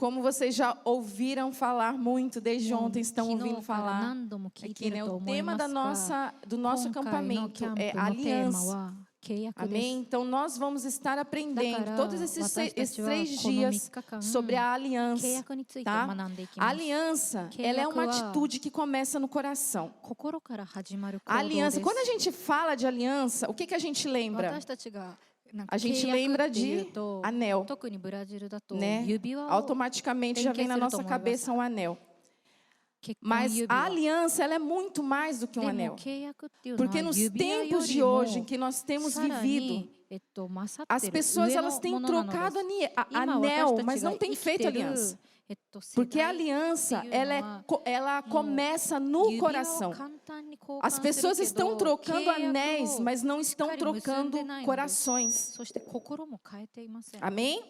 como vocês já ouviram falar muito, desde ontem estão ouvindo falar, aqui, né, o tema do nosso acampamento é aliança. Amém? Então, nós vamos estar aprendendo todos esses 3 dias sobre a aliança. Tá? A aliança, ela é uma atitude que começa no coração. A aliança, quando a gente fala de aliança, o que a gente lembra? A gente lembra de anel, né? Automaticamente já vem na nossa cabeça um anel. Mas a aliança, ela é muito mais do que um anel. Porque nos tempos de hoje em que nós temos vivido, as pessoas elas têm trocado anel, mas não têm feito aliança. Porque a aliança, ela começa no coração. As pessoas estão trocando anéis, mas não estão trocando corações. Amém?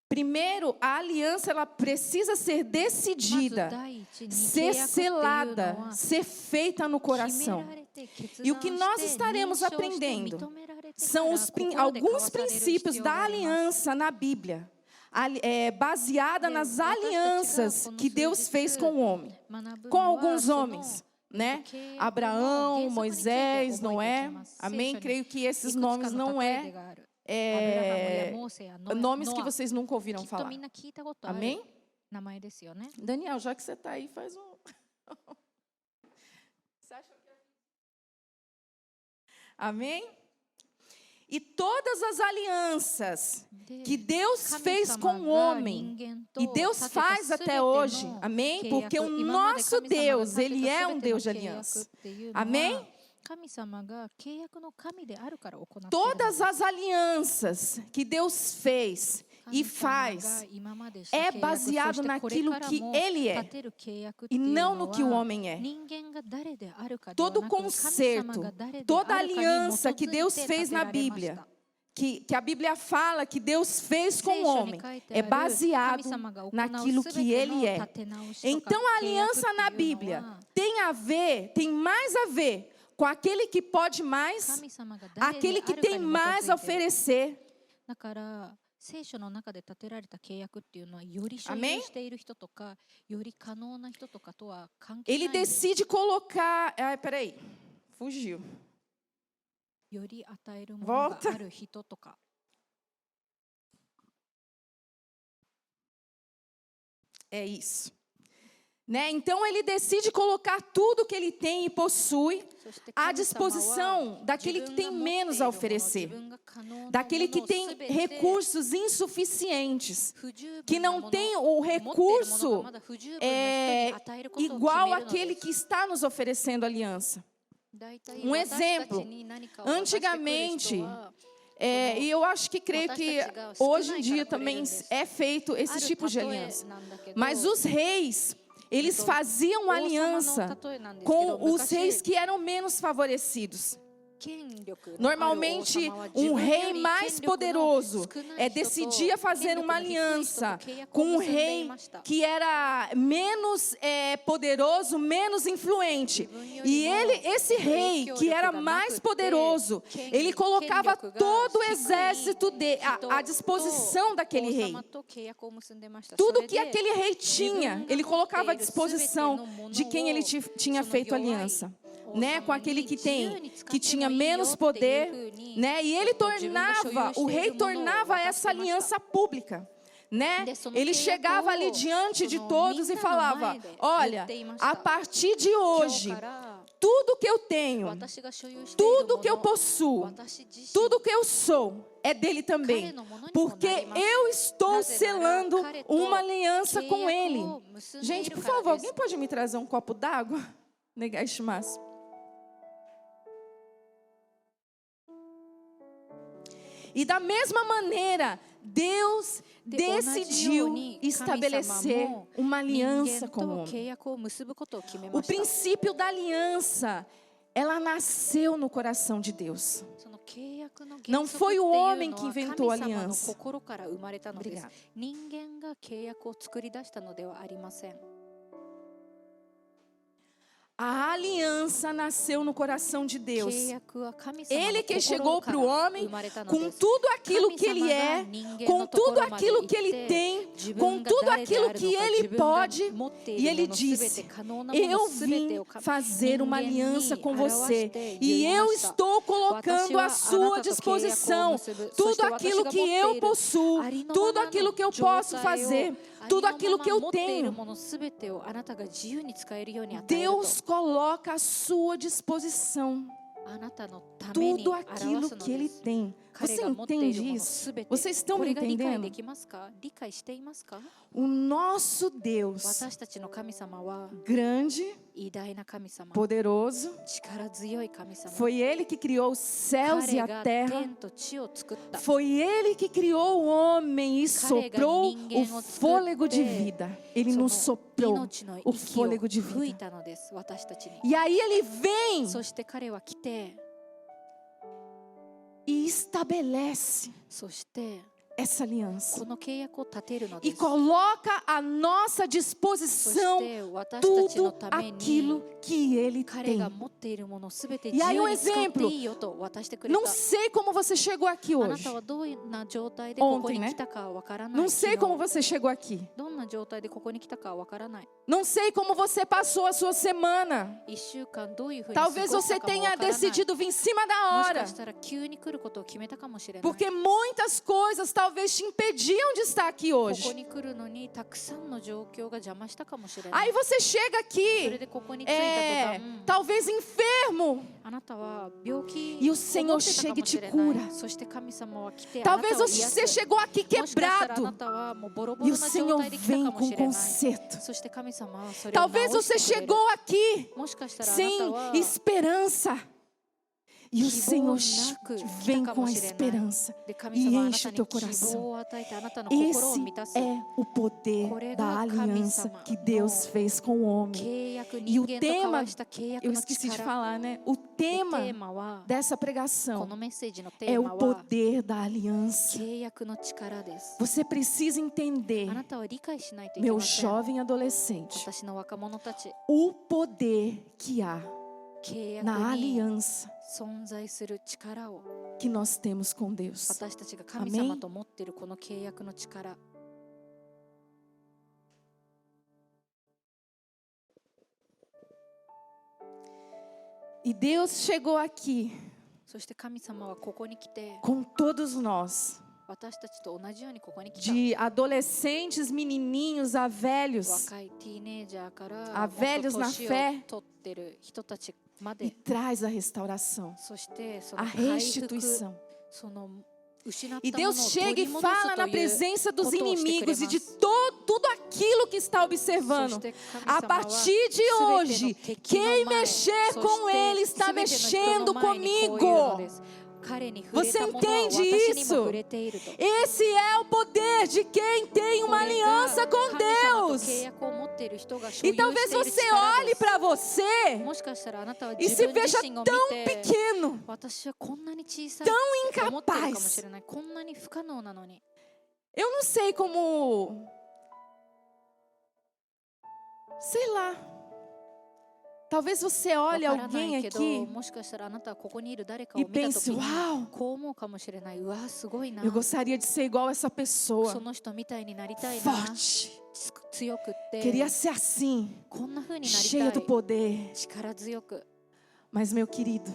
Primeiro, a aliança ela precisa ser decidida, ser selada, ser feita no coração. E o que nós estaremos aprendendo são alguns princípios da aliança na Bíblia, baseada nas alianças que Deus fez com o homem, com alguns homens, né? Abraão, Moisés, Noé. Amém? Creio que esses nomes não nomes que vocês nunca ouviram falar. Amém? Daniel, já que você está aí, faz um... Amém? E todas as alianças que Deus fez com o homem, e Deus faz até hoje, amém? Porque o nosso Deus, Ele é um Deus de aliança. Amém? Todas as alianças que Deus fez e faz é baseado naquilo que Ele é e não no que o homem é. Todo concerto, toda aliança que Deus fez na Bíblia, que a Bíblia fala que Deus fez com o homem, é baseado naquilo que Ele é. Então a aliança na Bíblia tem mais a ver com aquele que pode mais, aquele que tem mais a oferecer. Amém? Ele decide colocar... Ai, peraí. Fugiu. Volta. É isso. Né? Então ele decide colocar tudo que ele tem e possui à disposição daquele que tem menos a oferecer, daquele que tem recursos insuficientes, que não tem o recurso igual àquele que está nos oferecendo aliança. Um exemplo, antigamente, e eu acho que creio que hoje em dia também é feito esse tipo de aliança, mas os reis, eles faziam aliança com os reis que eram menos favorecidos. Normalmente, um rei mais poderoso decidia fazer uma aliança com um rei que era menos poderoso, menos influente. E esse rei que era mais poderoso, ele colocava todo o exército à disposição daquele rei. Tudo que aquele rei tinha, ele colocava à disposição de quem ele tinha feito aliança. Né, com aquele que tinha menos poder, né, e o rei tornava essa aliança pública, né? Ele chegava ali diante de todos e falava: olha, a partir de hoje, tudo que eu tenho, tudo que eu possuo, tudo que eu sou, é dele também, porque eu estou selando uma aliança com ele. Gente, por favor, alguém pode me trazer um copo d'água? Negashimasu. E da mesma maneira, Deus decidiu estabelecer uma aliança com o homem. O princípio da aliança, ela nasceu no coração de Deus. Não foi o homem que inventou a aliança. Obrigada. A aliança nasceu no coração de Deus. Ele que chegou para o homem com tudo aquilo que ele é, com tudo aquilo que ele tem, com tudo aquilo que ele pode. E ele disse: eu vim fazer uma aliança com você. E eu estou colocando à sua disposição tudo aquilo que eu possuo, tudo aquilo que eu posso fazer. Tudo aquilo que eu tenho, Deus coloca à sua disposição. Tudo aquilo que Ele tem. Você entende isso? Vocês estão me entendendo? O nosso Deus, grande, poderoso, foi Ele que criou os céus e a terra. Foi Ele que criou o homem e soprou o fôlego de vida. Ele nos soprou o fôlego de vida. E aí Ele vem e estabelece essa aliança e coloca à nossa disposição tudo aquilo que Ele tem. E aí um exemplo, não sei como você chegou aqui hoje, ontem, né? Não sei como você chegou aqui, não sei como você passou a sua semana. Talvez você tenha decidido vir em cima da hora, porque muitas coisas talvez te impediam de estar aqui hoje. Aí você chega aqui, talvez enfermo, e o Senhor chega e te cura. Talvez você chegou aqui quebrado, e o Senhor vem com conserto. Talvez você chegou aqui sem esperança, e o Senhor vem com a esperança e enche o teu coração. Esse é o poder da aliança que Deus fez com o homem. E o tema, eu esqueci de falar, né? O tema dessa pregação é o poder da aliança. Você precisa entender, meu jovem adolescente, o poder que há na aliança que nós temos com Deus. Amém? E Deus chegou aqui com todos nós, de adolescentes, menininhos a velhos na fé, e traz a restauração, a restituição. E Deus chega e fala na presença dos inimigos e de tudo aquilo que está observando. A partir de hoje, quem mexer com ele está mexendo comigo. Você entende isso? Esse é o poder de quem tem uma aliança com Deus. E talvez você olhe para você e se veja tão pequeno, tão incapaz. Eu não sei como, sei lá. Talvez você olhe alguém aqui e pense: uau, eu gostaria de ser igual a essa pessoa, forte, queria ser assim, cheia do poder. Mas meu querido,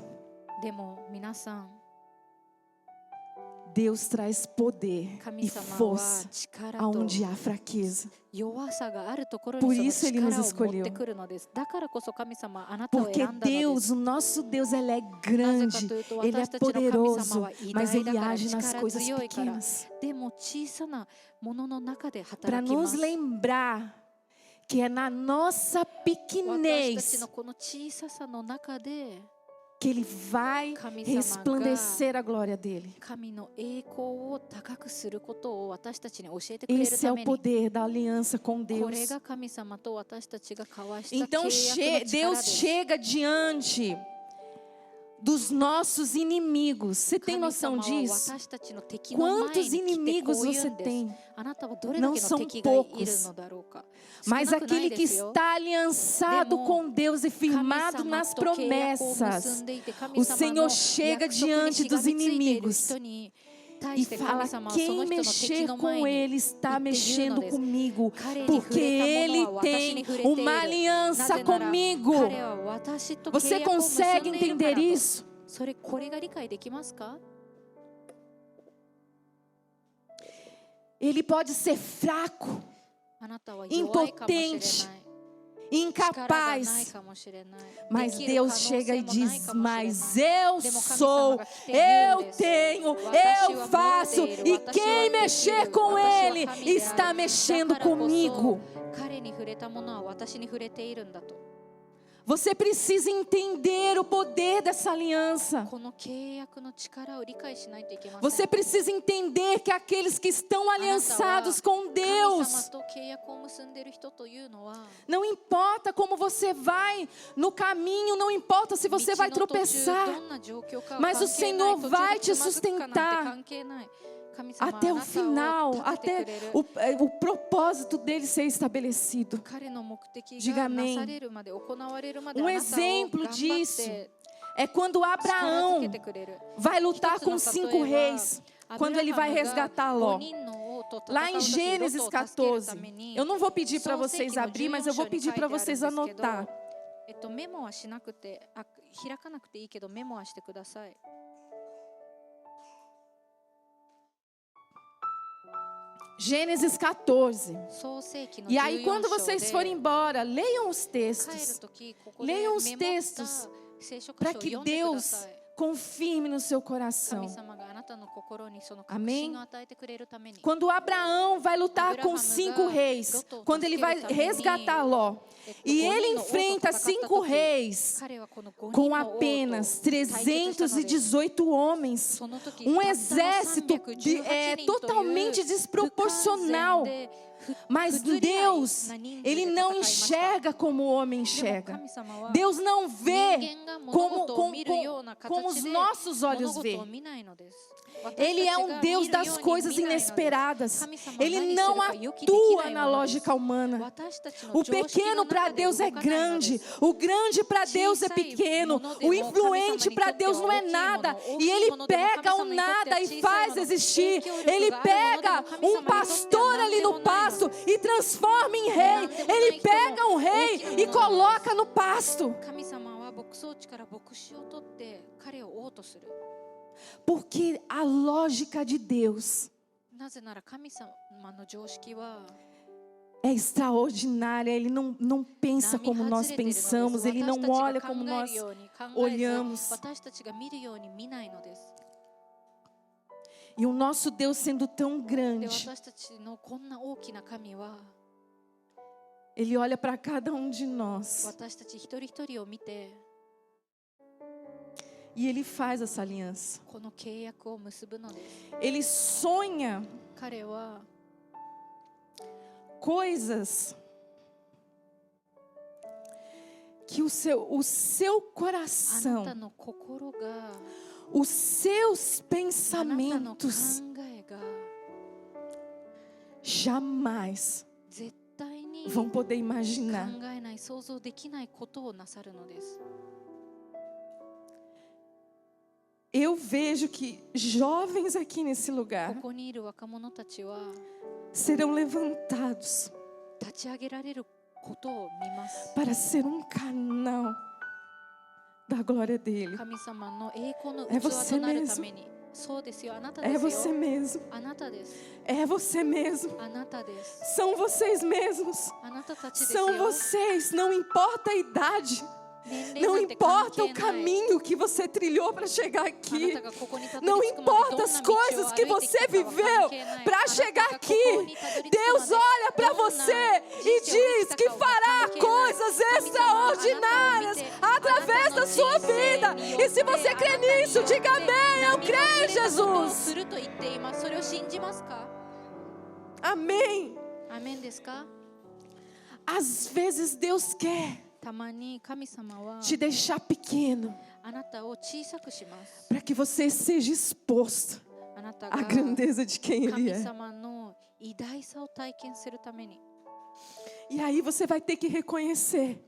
Deus traz poder e força aonde há fraqueza. Por isso Ele nos escolheu. Porque Deus, o nosso Deus, Ele é grande, Ele é poderoso, mas Ele age nas coisas pequenas. Para nos lembrar que é na nossa pequenez que Ele vai resplandecer a glória dele. Esse é o poder da aliança com Deus. Então Deus chega diante dos nossos inimigos. Você tem noção disso? Quantos inimigos você tem? Não são poucos. Mas aquele que está aliançado com Deus e firmado nas promessas, o Senhor chega diante dos inimigos e fala: quem mexer com ele está mexendo comigo, porque ele tem uma aliança comigo. Você consegue entender isso? Ele pode ser fraco, impotente, incapaz, mas Deus chega e diz: mas eu sou, eu tenho, eu faço, e quem mexer com ele está mexendo comigo. Você precisa entender o poder dessa aliança. Você precisa entender que aqueles que estão aliançados com Deus, não importa como você vai no caminho, não importa se você vai tropeçar, mas o Senhor vai te sustentar até o final, até o propósito dele ser estabelecido. Diga amém. Um exemplo disso é quando Abraão vai lutar com 5 reis, quando ele vai resgatar Ló. Lá em Gênesis 14, eu não vou pedir para vocês abrir, mas eu vou pedir para vocês anotar. Gênesis 14. E aí, quando vocês forem embora, leiam os textos. Leiam os textos para que Deus confirme no seu coração. Amém? Quando Abraão vai lutar com 5 reis, quando ele vai resgatar Ló, e ele enfrenta 5 reis com apenas 318 homens, um exército totalmente desproporcional. Mas Deus, Ele não enxerga como o homem enxerga. Deus não vê como os nossos olhos veem. Ele é um Deus das coisas inesperadas. Ele não atua na lógica humana. O pequeno para Deus é grande. O grande para Deus é pequeno. O influente para Deus não é nada. E Ele pega o nada e faz existir. Ele pega um pastor ali no pasto e transforma em rei. Ele pega um rei e coloca no pasto. Porque a lógica de Deus é extraordinária. Ele não pensa como nós pensamos. Ele não olha como nós olhamos. E o nosso Deus sendo tão grande, Ele olha para cada um de nós. E Ele faz essa aliança. Ele sonha coisas que o seu coração, os seus pensamentos jamais vão poder imaginar. Eu vejo que jovens aqui nesse lugar serão levantados para ser um canal da glória dele. É você mesmo. É você mesmo. É você mesmo. São vocês mesmos. São vocês, não importa a idade. Não importa o caminho que você trilhou para chegar aqui. Não importa as coisas que você viveu para chegar aqui. Deus olha para você e diz que fará coisas extraordinárias através da sua vida. E se você crê nisso, diga amém. Eu creio, Jesus. Amém. Às vezes Deus quer te deixar pequeno para que você seja exposto à grandeza de quem Ele é. E aí você vai ter que reconhecer: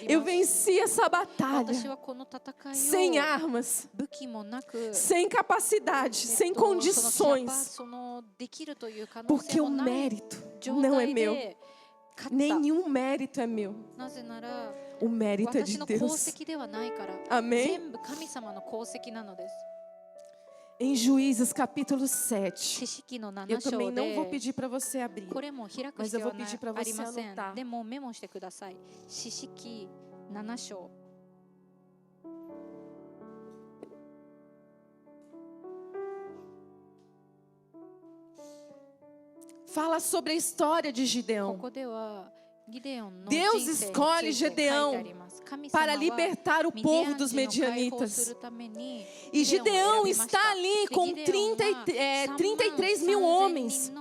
eu venci essa batalha sem armas, sem capacidade, sem condições, porque o mérito não é meu. Nenhum mérito é meu. O mérito é de Deus. Amém? Em Juízes capítulo 7, eu também não vou pedir para você abrir, mas eu vou pedir para você anotar. Fala sobre a história de Gideão. Deus escolhe Gideão para libertar o povo dos medianitas. E Gideão está ali com 33 mil homens.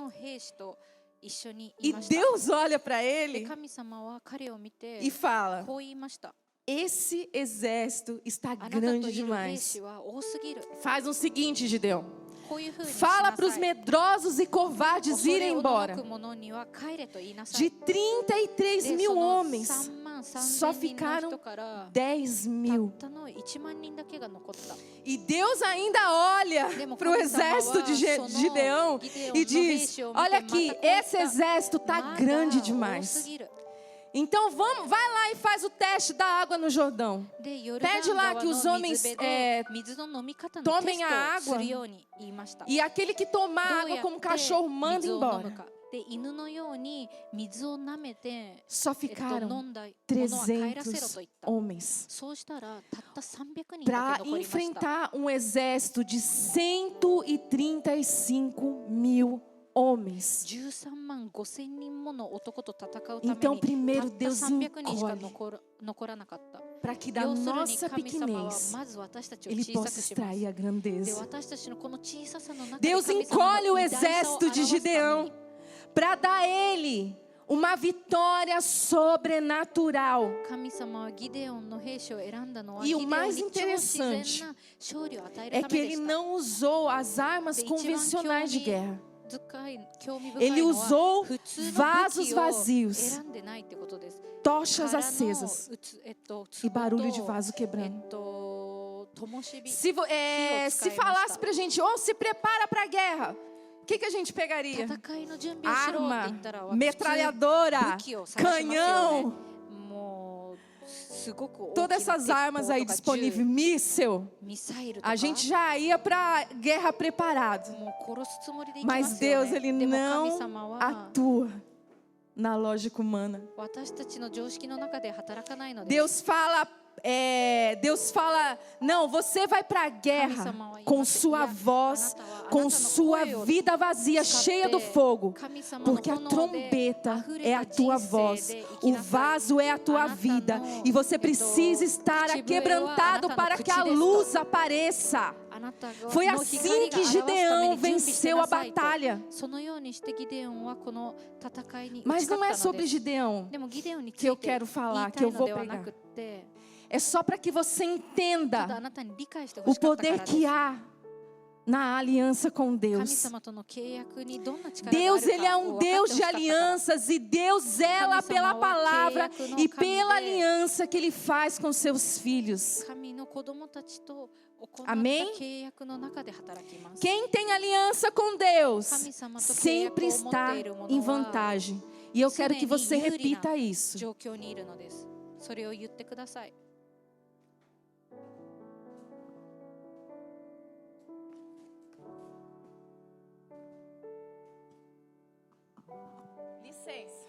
E Deus olha para ele e fala: esse exército está grande demais. Faz o seguinte, Gideão. Fala para os medrosos e covardes irem embora. De 33 mil homens, só ficaram 10 mil. E Deus ainda olha para o exército de Gideão e diz: olha aqui, esse exército está grande demais. Então vai lá e faz o teste da água no Jordão. Pede lá que os homens tomem a água. E aquele que tomar água como cachorro manda embora. Só ficaram 300 homens para enfrentar um exército de 135 mil homens. Então primeiro Deus encolhe para que da nossa pequenez Ele possa extrair a grandeza. Deus encolhe o exército de Gideão para dar a ele uma vitória sobrenatural. E o mais interessante é que ele não usou as armas convencionais de guerra. Ele usou vasos vazios, tochas acesas e barulho de vaso quebrando. Se falasse pra gente: se prepara para a guerra, o que a gente pegaria? Arma, metralhadora, canhão, todas essas armas aí disponíveis, míssil. A gente já ia para a guerra preparado. Mas Deus, Ele não atua na lógica humana. Deus fala, não, você vai para a guerra com sua voz, com sua vida vazia, cheia do fogo, porque a trombeta é a tua voz, o vaso é a tua vida, e você precisa estar aquebrantado para que a luz apareça. Foi assim que Gideão venceu a batalha. Mas não é sobre Gideão que eu quero falar, que eu vou pregar. É só para que você entenda o poder que há na aliança com Deus. Deus, Ele é um Deus de alianças, e Deus zela pela palavra e pela aliança que Ele faz com seus filhos. Amém? Quem tem aliança com Deus sempre está em vantagem. E eu quero que você repita isso. Licença.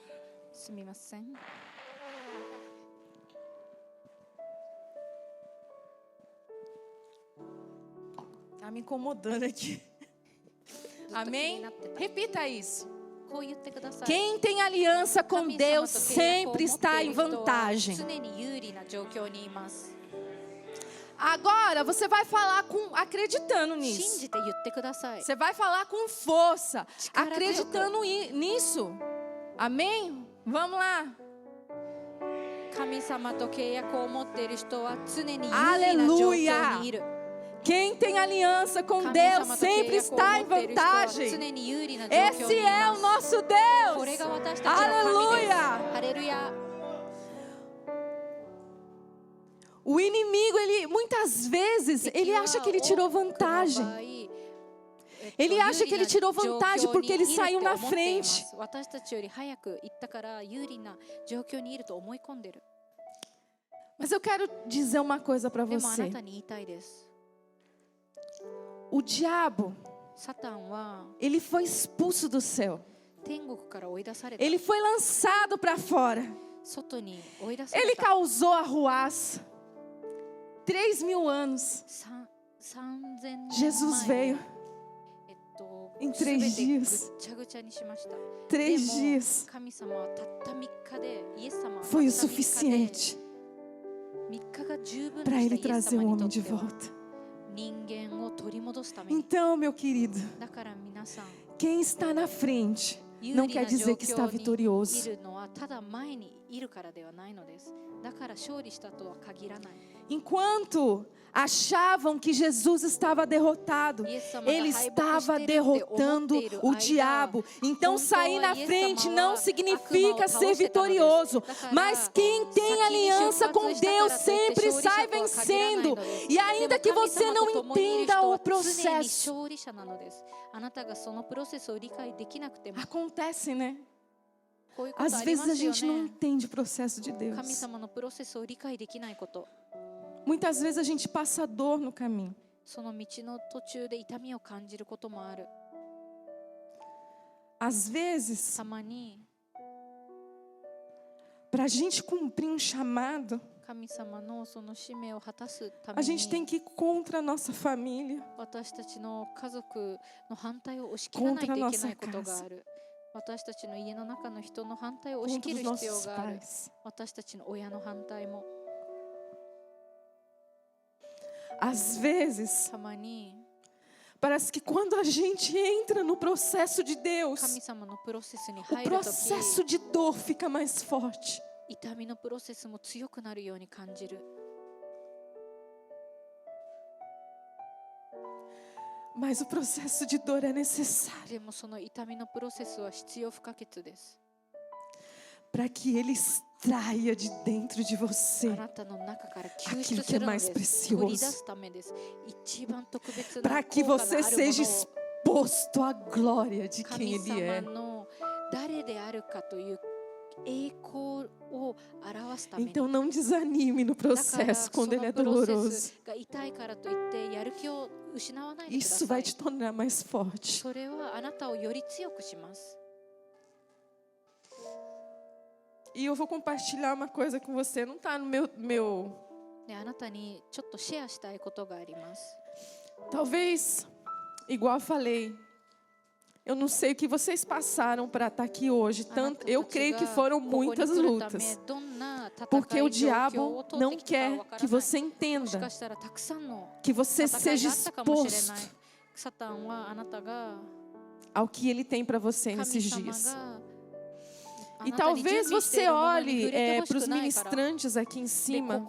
Tá me incomodando aqui. Amém? Repita isso. Quem tem aliança com Deus sempre está em vantagem. Agora você vai falar acreditando nisso. Você vai falar com força, acreditando nisso. Amém? Vamos lá. Aleluia! Quem tem aliança com Deus sempre está em vantagem. Esse é o nosso Deus. Aleluia! O inimigo, muitas vezes, ele acha que ele tirou vantagem. Ele acha que ele tirou vantagem porque ele saiu na frente. Mas eu quero dizer uma coisa para você. O diabo, ele foi expulso do céu. Ele foi lançado para fora. Ele causou arruaça. 3.000 anos. Jesus veio em 3 dias. 3 dias foi o suficiente para ele trazer o homem de volta. Então, meu querido, quem está na frente não quer dizer que está vitorioso. Enquanto achavam que Jesus estava derrotado, ele estava derrotando o diabo. Então sair na frente não significa ser vitorioso, mas quem tem aliança com Deus sempre sai vencendo. E ainda que você não entenda o processo, acontece, né? Às vezes a gente não entende o processo de Deus. Muitas vezes a gente passa dor no caminho. Às vezes, para a gente cumprir um chamado, a gente tem que ir contra a nossa família, contra a nossa casa, contra os nossos pais. Às vezes, parece que quando a gente entra no processo de Deus, o processo de dor fica mais forte. Mas o processo de dor é necessário para que ele extraia de dentro de você aquilo que é mais precioso, para que você seja exposto à glória de quem ele é. Então não desanime no processo quando ele é doloroso. Isso vai te tornar mais forte. E eu vou compartilhar uma coisa com você. Não está no meu... Talvez, igual eu falei, eu não sei o que vocês passaram para estar aqui hoje. Eu creio que foram muitas lutas. Porque o diabo não quer que você entenda, que você seja exposto ao que ele tem para você nesses dias. E talvez você olhe para os ministrantes aqui em cima.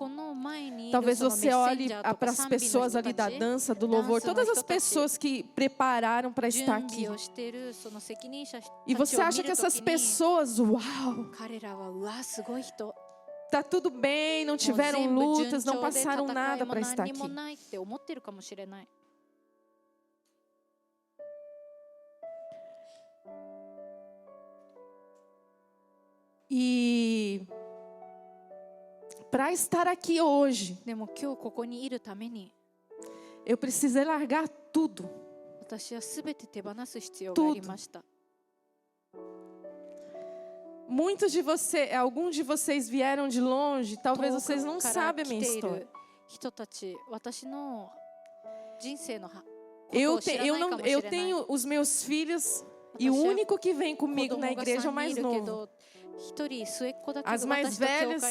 Talvez você olhe para as pessoas ali da dança, do louvor, todas as pessoas que prepararam para estar aqui. E você acha que essas pessoas, uau, tá tudo bem, não tiveram lutas, não passaram nada para estar aqui. E para estar aqui hoje, eu precisei largar tudo. Muitos de vocês, alguns de vocês vieram de longe, talvez vocês não sabem a minha história. Eu tenho os meus filhos e o único que vem comigo na igreja é o mais novo. As mais velhas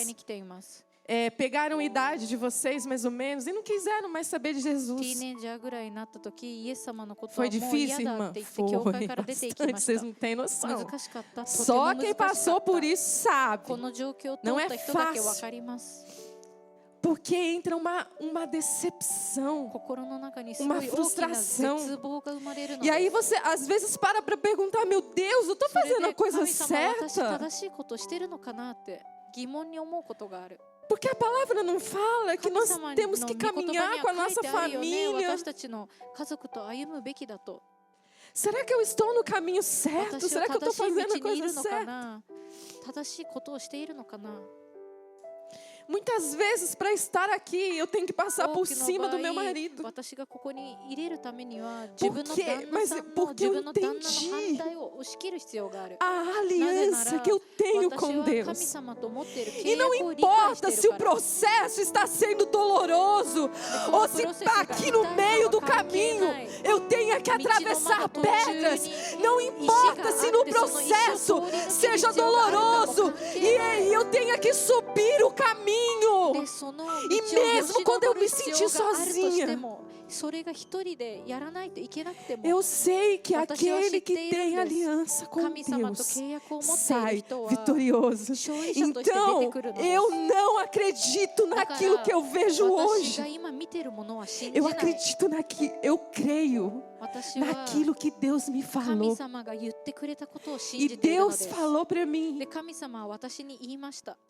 pegaram a idade de vocês, mais ou menos, e não quiseram mais saber de Jesus. Foi difícil, irmã? Foi bastante, vocês não têm noção. Só quem passou por isso sabe. Não é fácil. Porque entra uma decepção, uma frustração. E aí você, às vezes, para perguntar, meu Deus, eu estou fazendo a coisa certa? Porque a palavra não fala que nós temos que caminhar com a nossa família. Será que eu estou no caminho certo? Será que eu estou fazendo a coisa certa? Muitas vezes, para estar aqui, eu tenho que passar por cima do meu marido. Por quê? Mas porque eu entendi a aliança que eu tenho com Deus. E não importa se o processo está sendo doloroso, ou se aqui no meio do caminho eu tenha que atravessar pedras. Não importa se no processo seja doloroso e eu tenha que subir o caminho. E mesmo quando eu me sentir sozinha, eu sei que aquele que tem aliança com Deus sai vitorioso. Então, eu não acredito naquilo que eu vejo hoje. Eu acredito eu creio naquilo que Deus me falou. E Deus falou para mim: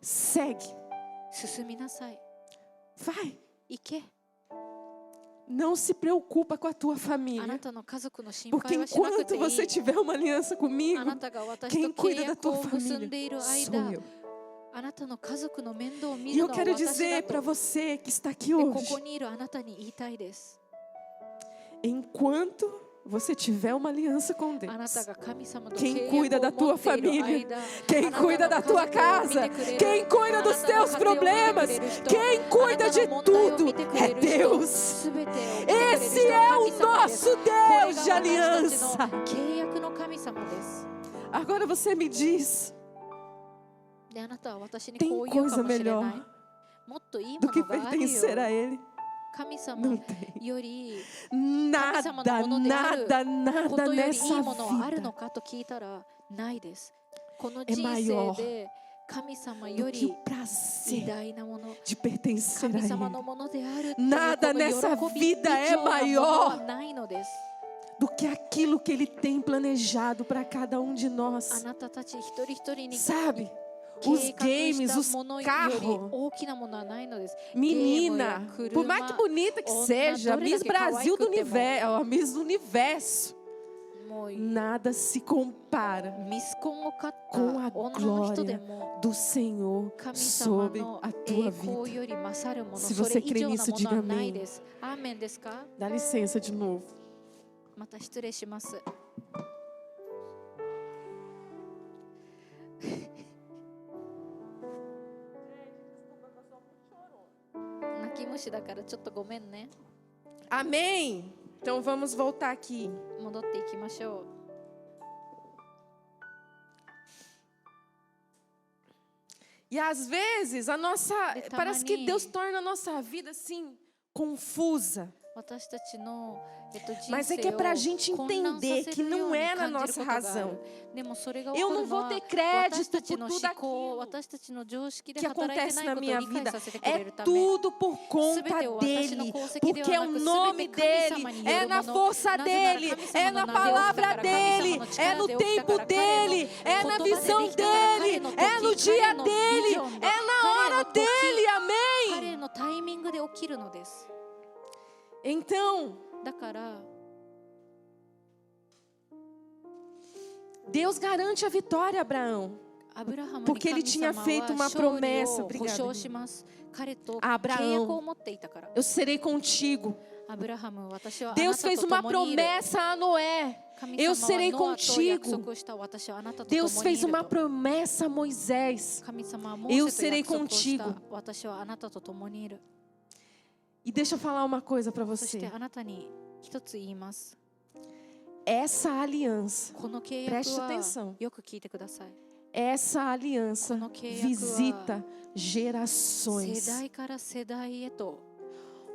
segue. Vai. Não se preocupa com a tua família. Porque enquanto você tiver uma aliança comigo, quem cuida da tua família sou eu. E eu quero dizer para você que está aqui hoje, enquanto você tiver uma aliança com Deus, quem cuida da tua família, quem cuida da tua casa, quem cuida dos teus problemas, quem cuida de tudo é Deus. Esse é o nosso Deus de aliança. Agora você me diz, tem coisa melhor do que pertencer a Ele? Não tem. Nada nessa vida é maior do que o prazer de pertencer a Ele. Nada nessa vida é maior do que aquilo que Ele tem planejado para cada um de nós. Sabe? Os games, os carros, menina, por mais que bonita que seja, Miss Brasil do universo, a Miss do universo, nada se compara com a glória do Senhor sobre a tua vida. Se você crê nisso, diga amém. Dá licença de novo. Amém. Então vamos voltar aqui. E às vezes parece que Deus torna a nossa vida assim confusa. Mas é que é para a gente entender que não é na nossa razão. Eu não vou ter crédito por tudo aquilo que acontece na minha vida. É tudo por conta dele. Porque é o nome dele, é na força dele, é na palavra dele, é no tempo dele, é na visão dele, é no dia dele, é na hora dele. Amém. Então, Deus garante a vitória a Abraão, porque ele tinha feito uma promessa. A Abraão, eu serei contigo. Deus fez uma promessa a Noé, eu serei contigo. Deus fez uma promessa a Moisés, eu serei contigo. E deixa eu falar uma coisa para você. Essa aliança, preste atenção, essa aliança visita gerações.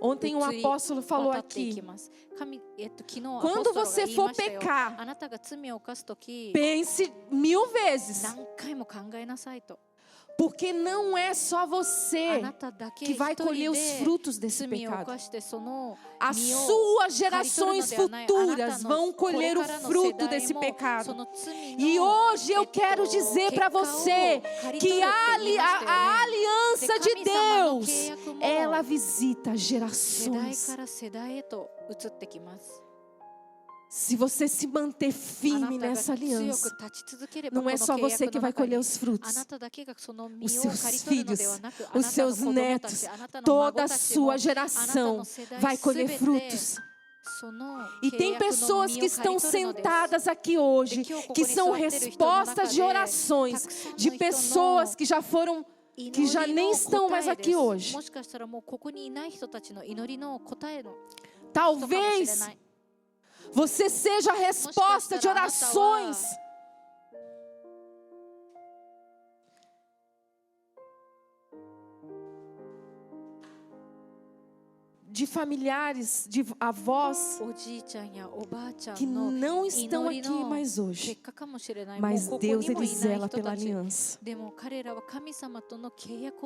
Ontem o apóstolo falou aqui, quando você for pecar, pense 1000 vezes. Porque não é só você que vai colher os frutos desse pecado. As suas gerações futuras vão colher o fruto desse pecado. E hoje eu quero dizer para você que a aliança de Deus, ela visita gerações. Se você se manter firme nessa aliança, não é só você que vai colher os frutos. Os seus filhos, os seus netos, toda a sua geração vai colher frutos. E tem pessoas que estão sentadas aqui hoje, que são respostas de orações de pessoas que já foram, que já nem estão mais aqui hoje. Talvez você seja a resposta de orações de familiares, de avós que não estão aqui mais hoje. Mas Deus, Ele zela pela aliança.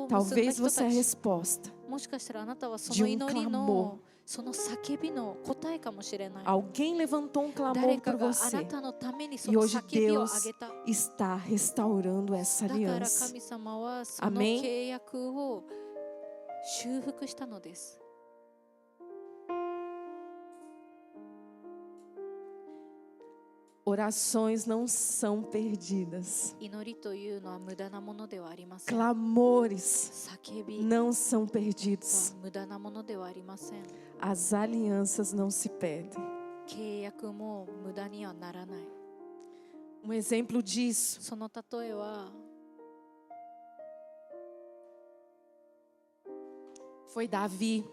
Talvez você é a resposta de um clamor. Alguém levantou um clamor por você. E hoje Deus está restaurando essa aliança. Amém? Orações não são perdidas. Clamores não são perdidos. As alianças não se perdem. Um exemplo disso foi Davi.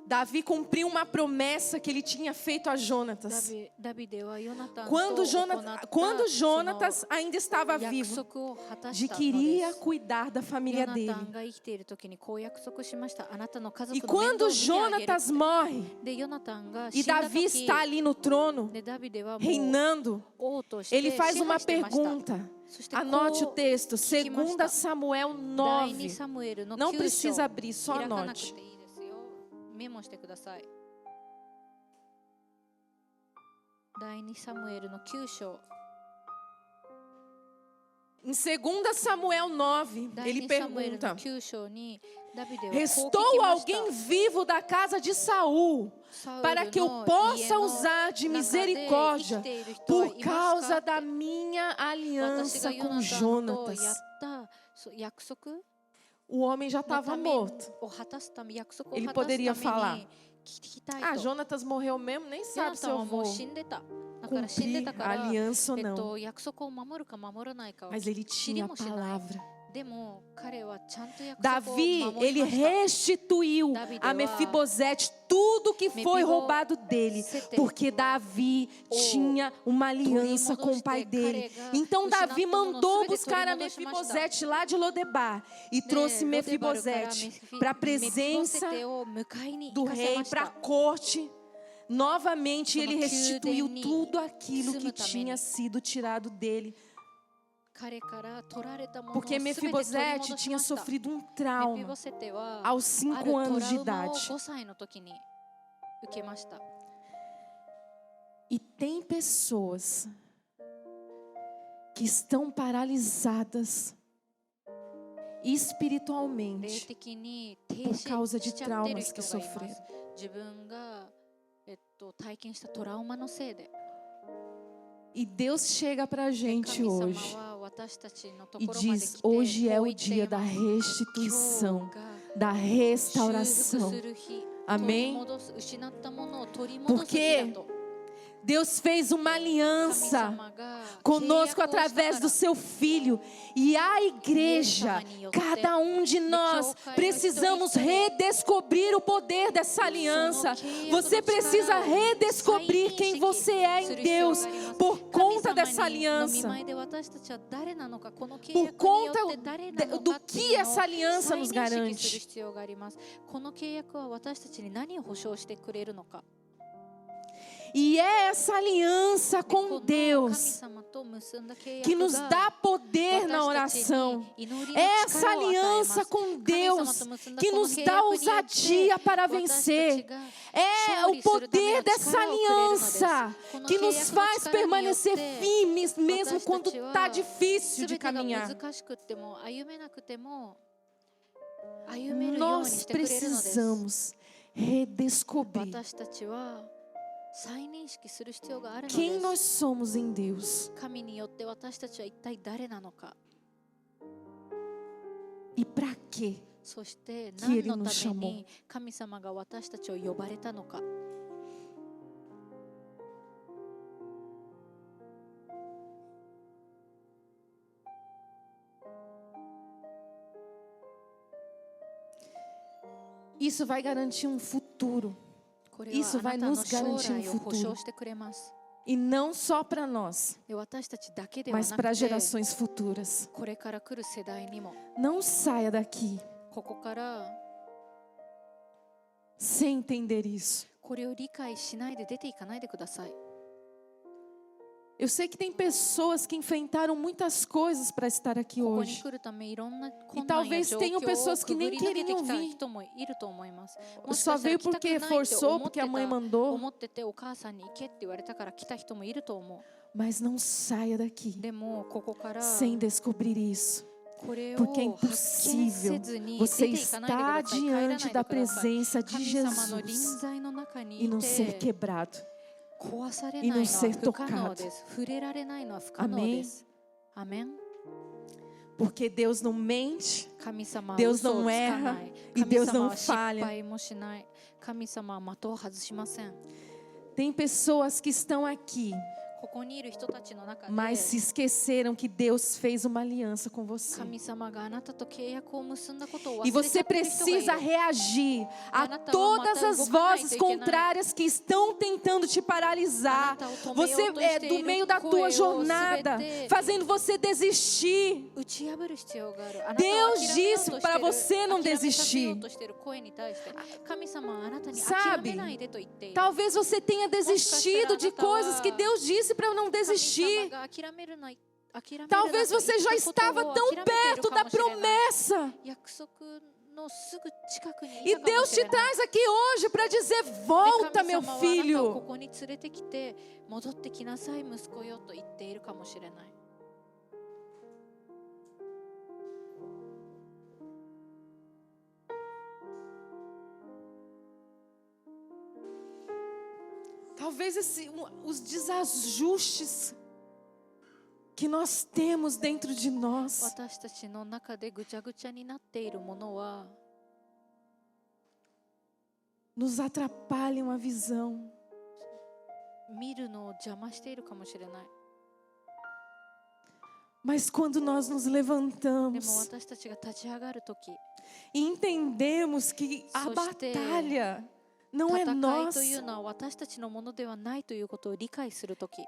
Davi cumpriu uma promessa que ele tinha feito a Jonatas. Quando Jonatas ainda estava vivo, de que iria cuidar da família dele. E quando Jonatas morre, e Davi está ali no trono, reinando, ele faz uma pergunta. Anote o texto, 2 Samuel 9. Não precisa abrir, só anote. Em 2 Samuel 9, ele pergunta: restou alguém vivo da casa de Saul, para que eu possa usar de misericórdia por causa da minha aliança com Jonatas? O homem já estava morto. Ele poderia falar: Jonatas morreu mesmo, nem sabe se eu vou cumprir a aliança ou não. Mas ele tinha a palavra. Davi, ele restituiu a Mefibosete tudo que foi roubado dele, porque Davi tinha uma aliança com o pai dele. Então Davi mandou buscar a Mefibosete lá de Lodebar e trouxe Mefibosete para a presença do rei, para a corte. Novamente ele restituiu tudo aquilo que tinha sido tirado dele. Porque Mefibosete tinha sofrido um trauma aos 5 anos de idade. E tem pessoas que estão paralisadas espiritualmente por causa de traumas que sofreram. E Deus chega para a gente hoje e diz: hoje é o dia da restituição, da restauração. Amém? Porque Deus fez uma aliança conosco através do seu Filho. E a igreja, cada um de nós, precisamos redescobrir o poder dessa aliança. Você precisa redescobrir quem você é em Deus por conta dessa aliança. Por conta do que essa aliança nos garante. E é essa aliança com Deus que nos dá poder na oração. É essa aliança com Deus que nos dá ousadia para vencer. É o poder dessa aliança que nos faz permanecer firmes mesmo quando está difícil de caminhar. Nós precisamos redescobrir quem nós somos em Deus. E para quê que Ele nos chamou. Isso vai garantir um futuro. Isso vai nos garantir um futuro. E não só para nós, mas para gerações futuras. Não saia daqui sem entender isso. Eu sei que tem pessoas que enfrentaram muitas coisas para estar aqui hoje. E talvez tenham pessoas que nem queriam vir. Só veio porque forçou, porque a mãe mandou. Mas não saia daqui sem descobrir isso. Porque é impossível você estar diante da presença de Jesus e não ser quebrado. E não ser tocado. Amém? Amém? Porque Deus não mente, Deus não erra e Deus não falha. Tem pessoas que estão aqui, mas se esqueceram que Deus fez uma aliança com você. E você precisa reagir a todas as vozes contrárias que estão tentando te paralisar. Você é do meio da tua jornada, fazendo você desistir. Deus disse para você não desistir. Sabe? Talvez você tenha desistido de coisas que Deus disse para eu não desistir. Talvez você já estava tão perto da promessa. E Deus te traz aqui hoje para dizer: volta, meu filho. Talvez os desajustes que nós temos dentro de nós nos atrapalhem a visão. Mas quando nós nos levantamos e entendemos que a batalha não é nossa,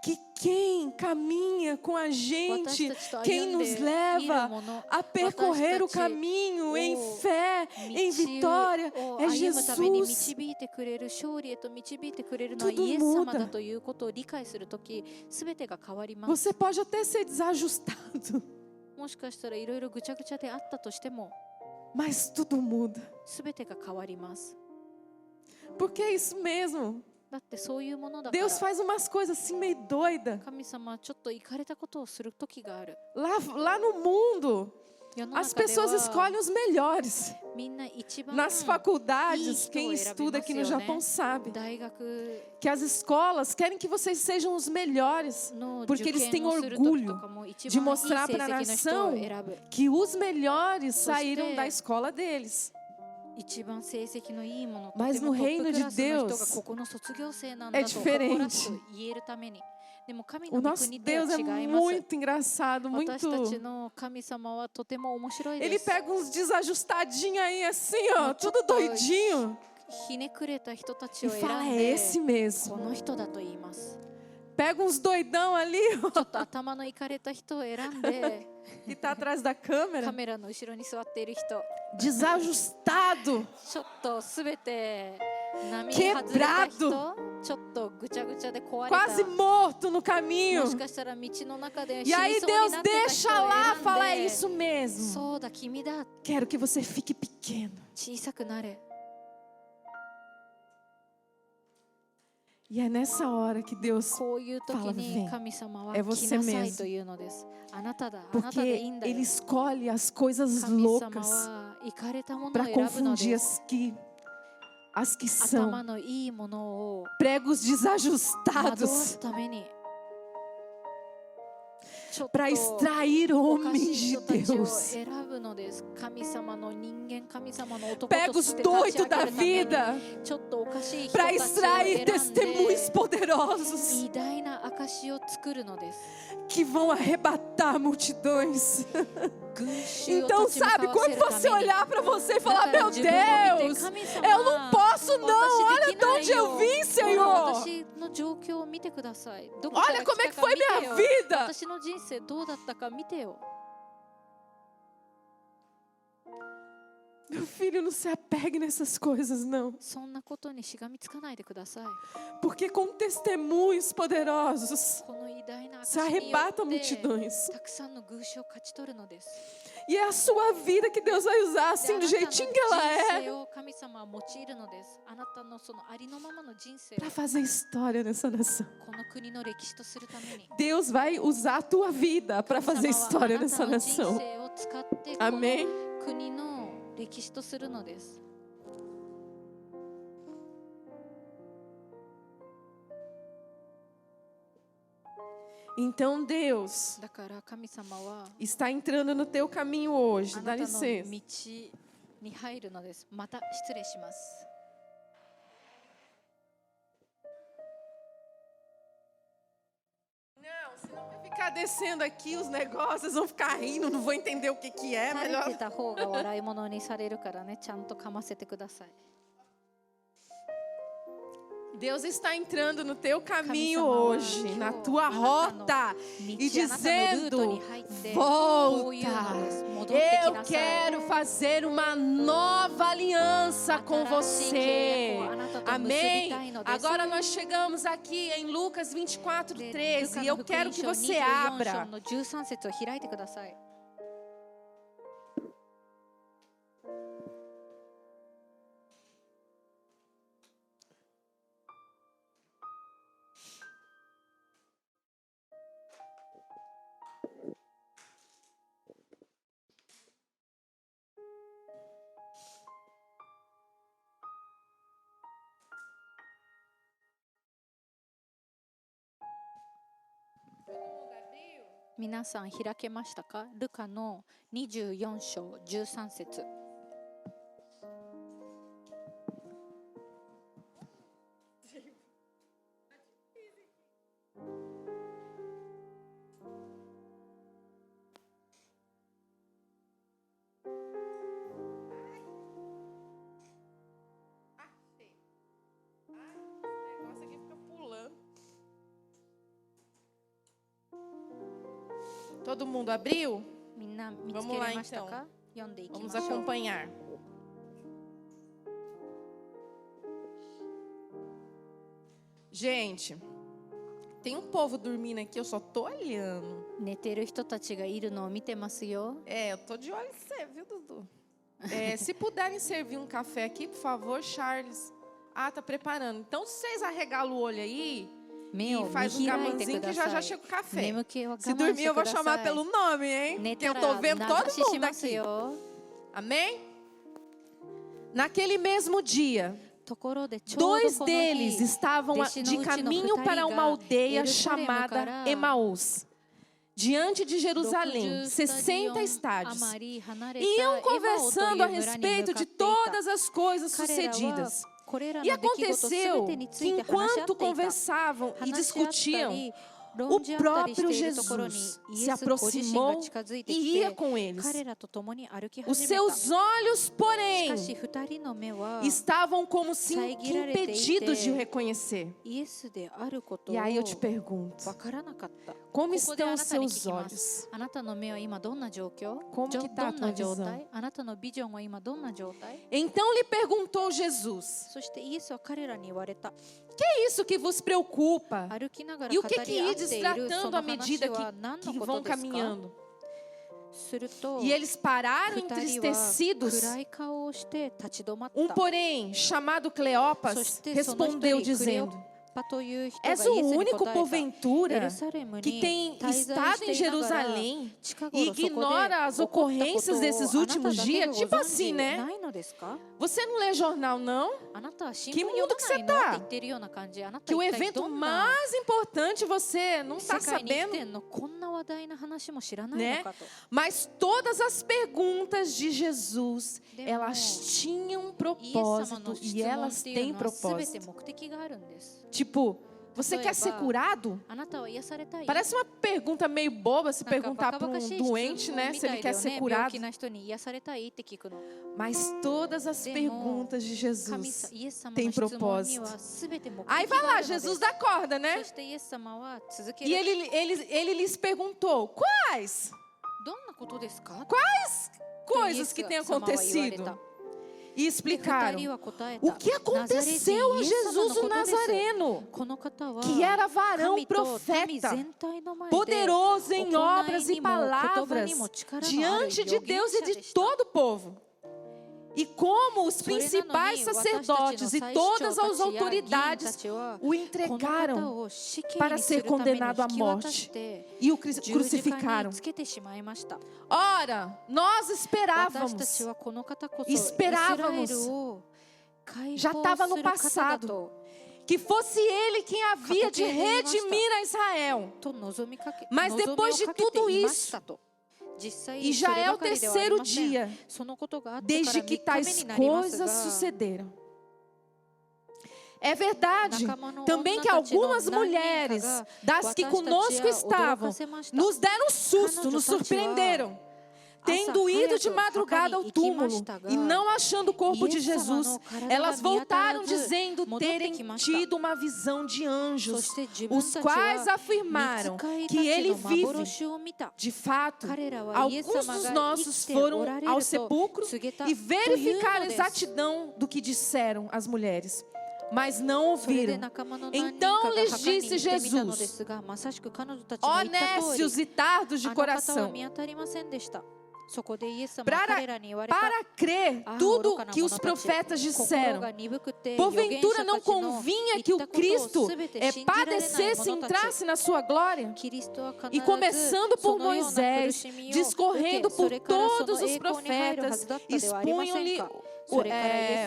que quem caminha com a gente, quem nos leva a percorrer o caminho em fé, em vitória, é Jesus. Tudo muda. Você pode até ser desajustado, mas tudo muda. Porque é isso mesmo. Deus faz umas coisas assim meio doida. Lá no mundo, as pessoas escolhem os melhores. Nas faculdades, quem estuda aqui no Japão sabe que as escolas querem que vocês sejam os melhores, porque eles têm orgulho de mostrar para a nação que os melhores saíram da escola deles. Mas no reino de Deus é diferente. O nosso Deus é muito engraçado, muito... Ele pega uns desajustadinhos aí assim, ó, tudo doidinho. E fala, é esse mesmo. Pega uns doidão ali, que está atrás da câmera. Desajustado. Quebrado. Quase morto no caminho. E aí Deus deixa lá, fala, é isso mesmo. Quero que você fique pequeno. E é nessa hora que Deus fala, vem, é você mesmo. Porque Ele escolhe as coisas loucas para confundir as que são pregos desajustados, para extrair homens de Deus, pregos doidos da vida, para extrair testemunhos poderosos que vão arrebatar multidões. Então, sabe, quando você olhar para você e falar, meu Deus, eu não posso não, olha de onde eu vim, Senhor. Olha como é que foi minha vida. Meu filho, não se apegue nessas coisas, não. Porque com testemunhos poderosos se arrebatam multidões. E é a sua vida que Deus vai usar assim do jeitinho que ela é, para fazer história nessa nação. Deus vai usar a tua vida para fazer história nessa nação. Amém? Então Deus está entrando no teu caminho hoje. Dá licença. Não, senão vai ficar descendo aqui os negócios, vão ficar rindo, não vou entender o que é. Melhor. Deus está entrando no teu caminho hoje, na tua rota, e dizendo, volta, eu quero fazer uma nova aliança com você. Amém? Agora nós chegamos aqui em Lucas 24:13, e eu quero que você abra.皆さん開けましたか？ルカの24章13節。Todo mundo abriu? Vamos lá então. Vamos acompanhar. Gente, tem um povo dormindo aqui, eu só tô olhando. Eu tô de olho em você, viu, Dudu? Se puderem servir um café aqui, por favor, Charles. Tá preparando. Então, se vocês arregalam o olho aí, e faz um gamanzinho que já chega o café. Se dormir, eu vou chamar pelo nome, hein? Porque eu tô vendo todo mundo aqui. Amém? Naquele mesmo dia, 2 deles estavam de caminho para uma aldeia chamada Emaús, diante de Jerusalém, 60 estádios, iam conversando a respeito de todas as coisas sucedidas. E aconteceu que enquanto conversavam e discutiam, o próprio Jesus se aproximou e ia com eles. Os seus olhos, porém, estavam como se impedidos de o reconhecer. E aí eu te pergunto, como estão os seus olhos? Como que está a tua visão? Então lhe perguntou Jesus, que é isso que vos preocupa? E o que ides tratando à medida que vão caminhando? E eles pararam entristecidos. Porém, chamado Cleopas, respondeu dizendo, és o único, porventura, que tem estado em Jerusalém e ignora as ocorrências desses últimos dias? Tipo assim, né? Você não lê jornal, não? Que mundo que você está? Que o evento mais importante você não está sabendo? Né? Mas todas as perguntas de Jesus, elas tinham propósito e elas têm propósito. Tipo, você quer ser curado? Parece uma pergunta meio boba se perguntar para um doente, né, se ele quer ser curado. Mas todas as perguntas de Jesus têm propósito. Aí vai lá, Jesus dá corda, né? E ele lhes perguntou, quais coisas que têm acontecido? E explicaram o que aconteceu a Jesus o Nazareno, que era varão profeta, poderoso em obras e palavras diante de Deus e de todo o povo. E como os principais sacerdotes e todas as autoridades o entregaram para ser condenado à morte e o crucificaram. Ora, nós esperávamos, já estava no passado, que fosse ele quem havia de redimir a Israel. Mas depois de tudo isso, e já é o terceiro dia desde que tais coisas sucederam. É verdade também que algumas mulheres das que conosco estavam nos deram susto, nos surpreenderam, tendo ido de madrugada ao túmulo e não achando o corpo de Jesus, elas voltaram dizendo terem tido uma visão de anjos, os quais afirmaram que ele vive. De fato, alguns dos nossos foram ao sepulcro e verificaram a exatidão do que disseram as mulheres, mas não ouviram. Então lhes disse Jesus, ó nécios e tardos de coração, para crer tudo que os profetas disseram, porventura não convinha que o Cristo padecesse e entrasse na sua glória? E começando por Moisés, discorrendo por todos os profetas, expunham-lhe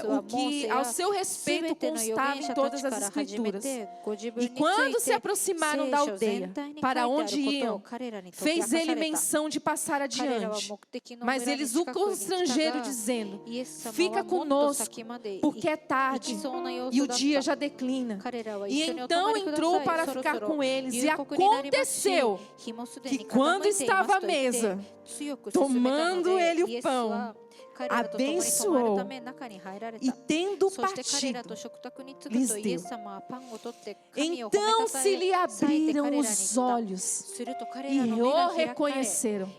o que ao seu respeito constava em todas as Escrituras. E quando se aproximaram da aldeia, para onde iam, fez ele menção de passar adiante. Mas eles o constrangeram, dizendo, fica conosco, porque é tarde e o dia já declina. E então entrou para ficar com eles. E aconteceu que quando estava à mesa, tomando ele o pão, abençoou e tendo partido, lhes deu. Então se lhe abriram os olhos e o reconheceram.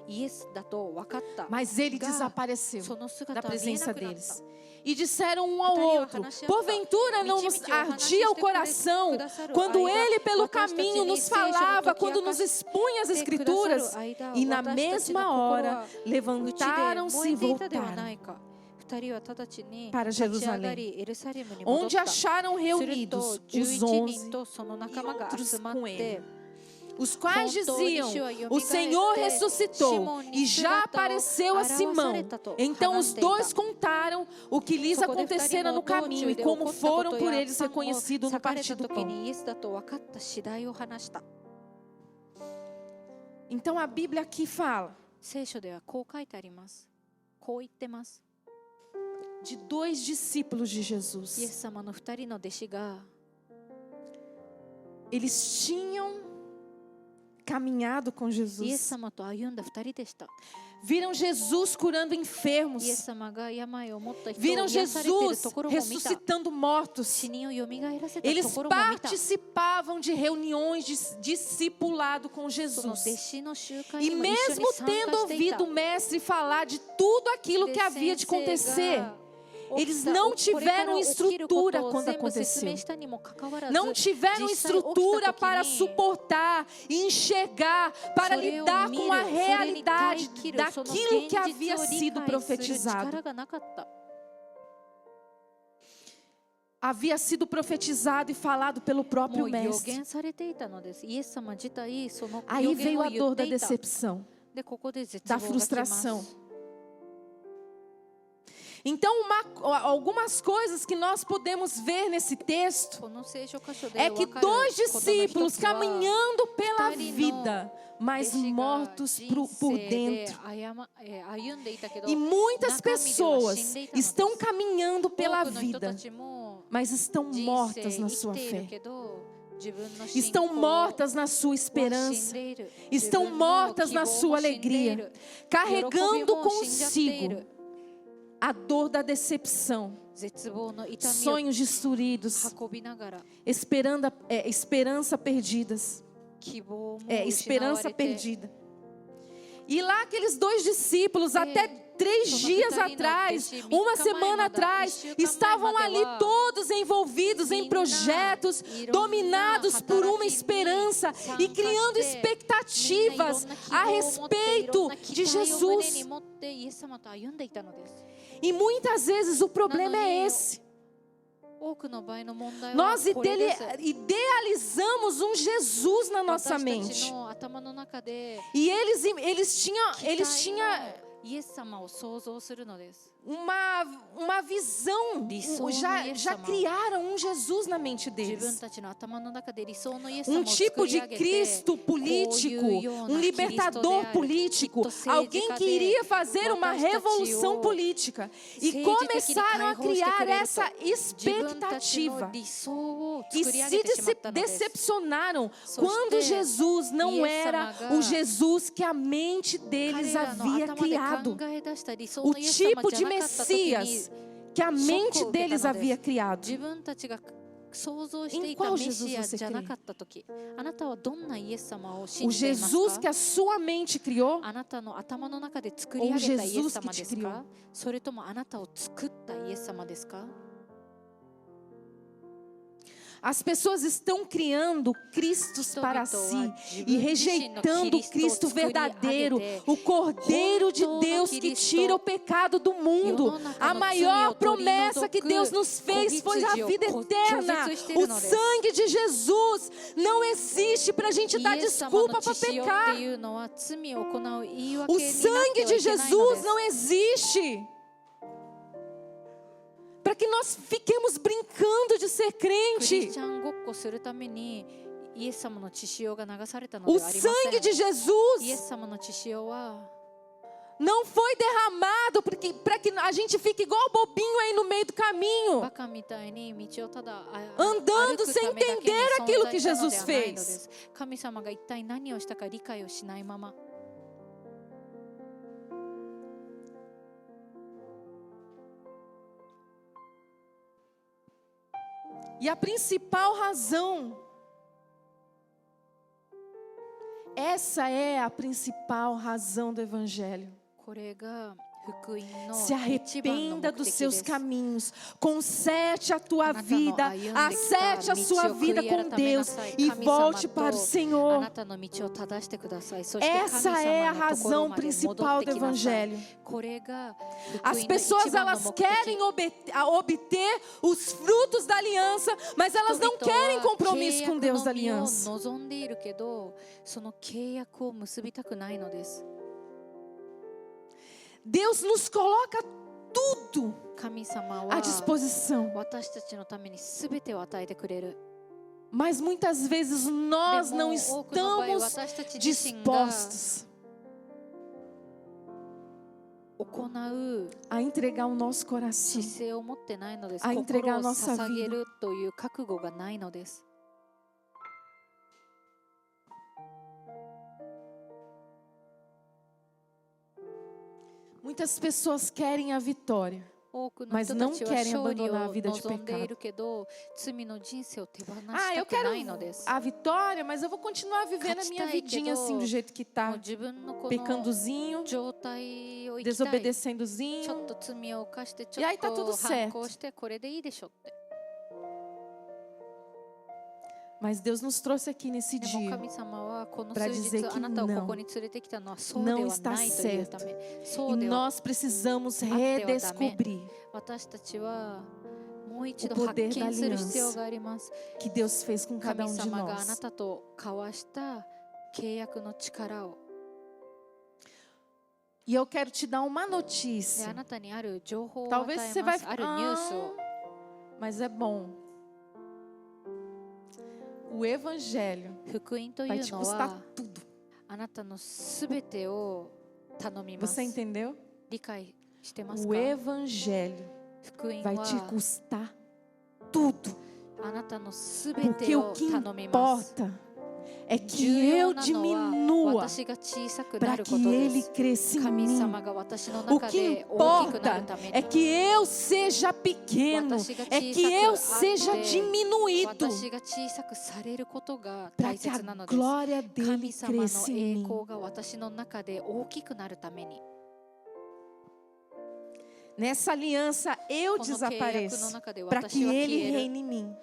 Mas ele desapareceu da presença deles. E disseram um ao outro, porventura não nos ardia o coração quando ele pelo caminho nos falava, quando nos expunha as Escrituras? E na mesma hora levantaram-se e voltaram para Jerusalém, onde acharam reunidos os 11 e outros com ele, os quais diziam, o Senhor ressuscitou e já apareceu a Simão. Então os dois contaram o que lhes acontecera no caminho e como foram por eles reconhecidos no partir do pão. Então a Bíblia aqui fala 聖書ではこう書いてあります。こう言ってます。 de 2 discípulos de イエ Jesus. ス様の2人の弟子が Eles tinham caminhado com イエス Jesus. 様と歩んだ2人でした。 Viram Jesus curando イエス enfermos. 様が病を持った人を Viram 癒されている Jesus ところを見た。 ressuscitando mortos. 死人をよみがえらせたと Eles ころも見た。 participavam de reuniões de discipulado com その弟 Jesus. 子の集会 E にも一緒に mesmo 参 tendo 加していた。 ouvido o mestre falar de tudo aquilo que havia de acontecer, eles não tiveram estrutura quando aconteceu. Não tiveram estrutura para suportar e enxergar, para lidar com a realidade daquilo que havia sido profetizado. Havia sido profetizado e falado pelo próprio mestre. Aí veio a dor da decepção, da frustração. Então, algumas coisas que nós podemos ver nesse texto é que 2 discípulos caminhando pela vida, mas mortos por dentro. E muitas pessoas estão caminhando pela vida, mas estão mortas na sua fé. Estão mortas na sua esperança, estão mortas na sua alegria, carregando consigo a dor da decepção, sonhos destruídos, esperança perdidas, esperança perdida. E lá aqueles 2 discípulos, até 3 dias atrás, uma semana atrás, estavam ali todos envolvidos em projetos, dominados por uma esperança e criando expectativas a respeito de Jesus. E muitas vezes o problema é esse. Nós idealizamos um Jesus na nossa mente. E eles tinham uma visão, já criaram um Jesus na mente deles. Um tipo de Cristo político, um libertador político, alguém que iria fazer uma revolução política. E começaram a criar essa expectativa. E se decepcionaram quando Jesus não era o Jesus que a mente deles havia criado. O tipo de Messias que a mente deles havia criado. Em qual Jesus você crê? O Jesus que a sua mente criou? Ou o Jesus que te criou? As pessoas estão criando Cristos para si e rejeitando o Cristo verdadeiro, o Cordeiro de Deus que tira o pecado do mundo. A maior promessa que Deus nos fez foi a vida eterna. O sangue de Jesus não existe para a gente dar desculpa para pecar. O sangue de Jesus não existe para que nós fiquemos brincando de ser crente. O sangue de Jesus não foi derramado para que a gente fique igual bobinho aí no meio do caminho, andando sem entender aquilo que Jesus fez. E a principal razão, essa é a principal razão do Evangelho. Se arrependa dos seus caminhos, conserte a tua vida, acerte a sua vida com Deus e volte para o Senhor. Essa é a razão principal do Evangelho. As pessoas, elas querem obter os frutos da aliança, mas elas não querem compromisso com Deus da aliança. Deus nos coloca tudo à disposição. Mas muitas vezes nós não estamos dispostos a entregar o nosso coração, a entregar a nossa vida. Muitas pessoas querem a vitória, mas não querem abandonar a vida de pecado. Eu quero a vitória, mas eu vou continuar vivendo a minha vidinha assim do jeito que está, pecandozinho, desobedecendozinho, e aí está tudo certo. Mas Deus nos trouxe aqui nesse dia para dizer que não está certo. E nós precisamos redescobrir o poder da aliança que Deus fez com cada um de nós. E eu quero te dar uma notícia. Talvez você vai falar, mas é bom. O Evangelho vai te custar tudo. Você entendeu? O Evangelho vai te custar tudo. Porque o que importa é que eu diminua para que Ele cresça em mim. O que importa é que eu seja pequeno, é que eu seja diminuído, para que a glória dele cresça em mim. Nessa aliança eu desapareço para que Ele reine em mim.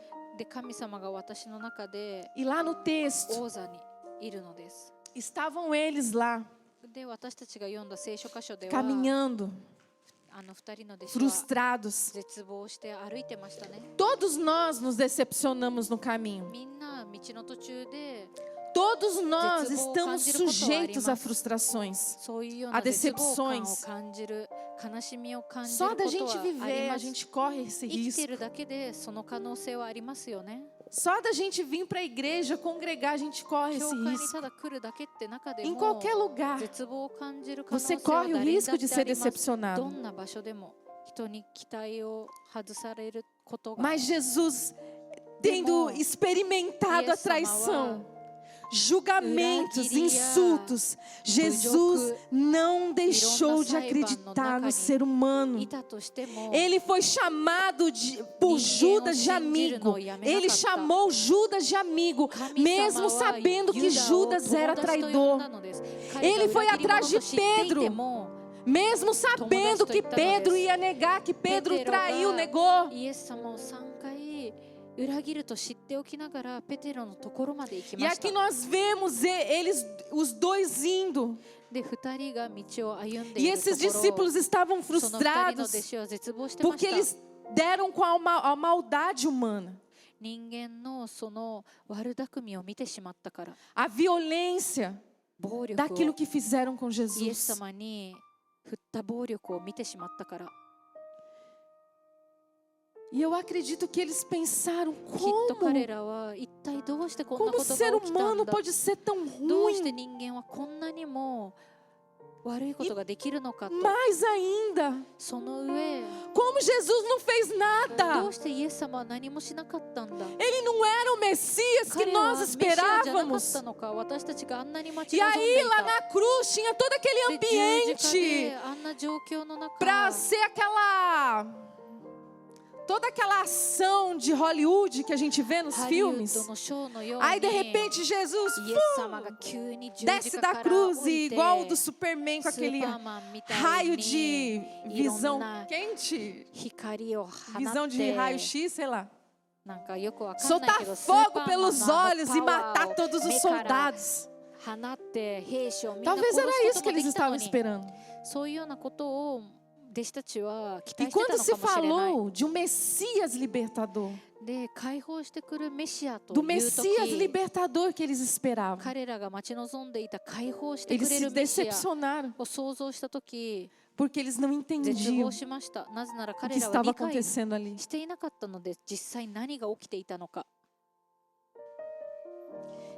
E lá no texto, estavam eles lá, caminhando, frustrados. Todos nós nos decepcionamos no caminho. Todos nós estamos sujeitos a frustrações, a decepções. Só da gente viver, a gente corre esse risco. Só da gente vir para a igreja, congregar, a gente corre esse risco. Em qualquer lugar, você corre o risco de ser decepcionado. Mas Jesus, tendo experimentado a traição, julgamentos, insultos, Jesus não deixou de acreditar no ser humano. Ele foi chamado por Judas de amigo. Ele chamou Judas de amigo, mesmo sabendo que Judas era traidor. Ele foi atrás de Pedro, mesmo sabendo que Pedro ia negar, que Pedro traiu, negou. E aqui nós vemos eles, os dois indo. E esses discípulos estavam frustrados porque eles deram com a maldade humana. A violência daquilo que fizeram com Jesus. E eu acredito que eles pensaram, como o ser humano pode ser tão ruim? Mais ainda, como Jesus não fez nada? Ele não era o Messias que nós esperávamos. E aí lá na cruz tinha todo aquele ambiente para ser toda aquela ação de Hollywood que a gente vê nos filmes. Aí de repente Jesus desce da cruz e igual o do Superman com aquele raio de visão quente, visão de raio-x, sei lá. Soltar fogo pelos olhos e matar todos os soldados. Talvez era isso que eles estavam esperando. E quando se falou de um Messias libertador, do Messias libertador que eles esperavam, eles se decepcionaram, porque eles não entendiam o que estava acontecendo ali.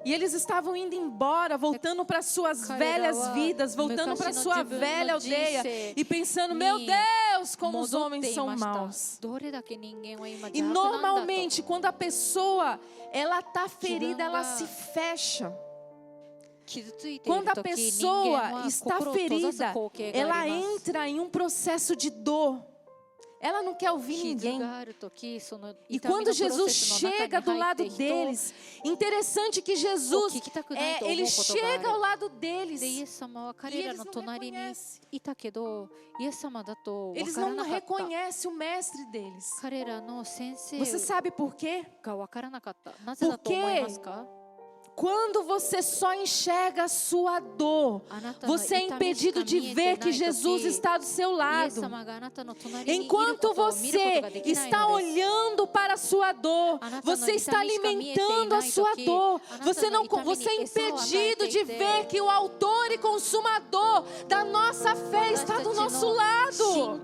E eles estavam indo embora, voltando para suas velhas vidas, voltando para sua velha aldeia e pensando, meu Deus, como os homens são maus. E normalmente, quando a pessoa ela está ferida, ela se fecha. Quando a pessoa está ferida, ela entra em um processo de dor. Ela não quer ouvir ninguém. E quando Jesus chega do lado deles, interessante que Jesus, ele chega ao lado deles e eles não reconhecem. Eles não reconhecem o mestre deles. Você sabe por quê? Porque quando você só enxerga a sua dor, você é impedido de ver que Jesus está do seu lado. Enquanto você está olhando para a sua dor, você está alimentando a sua dor. Você é impedido de ver que o autor e consumador da nossa fé está do nosso lado.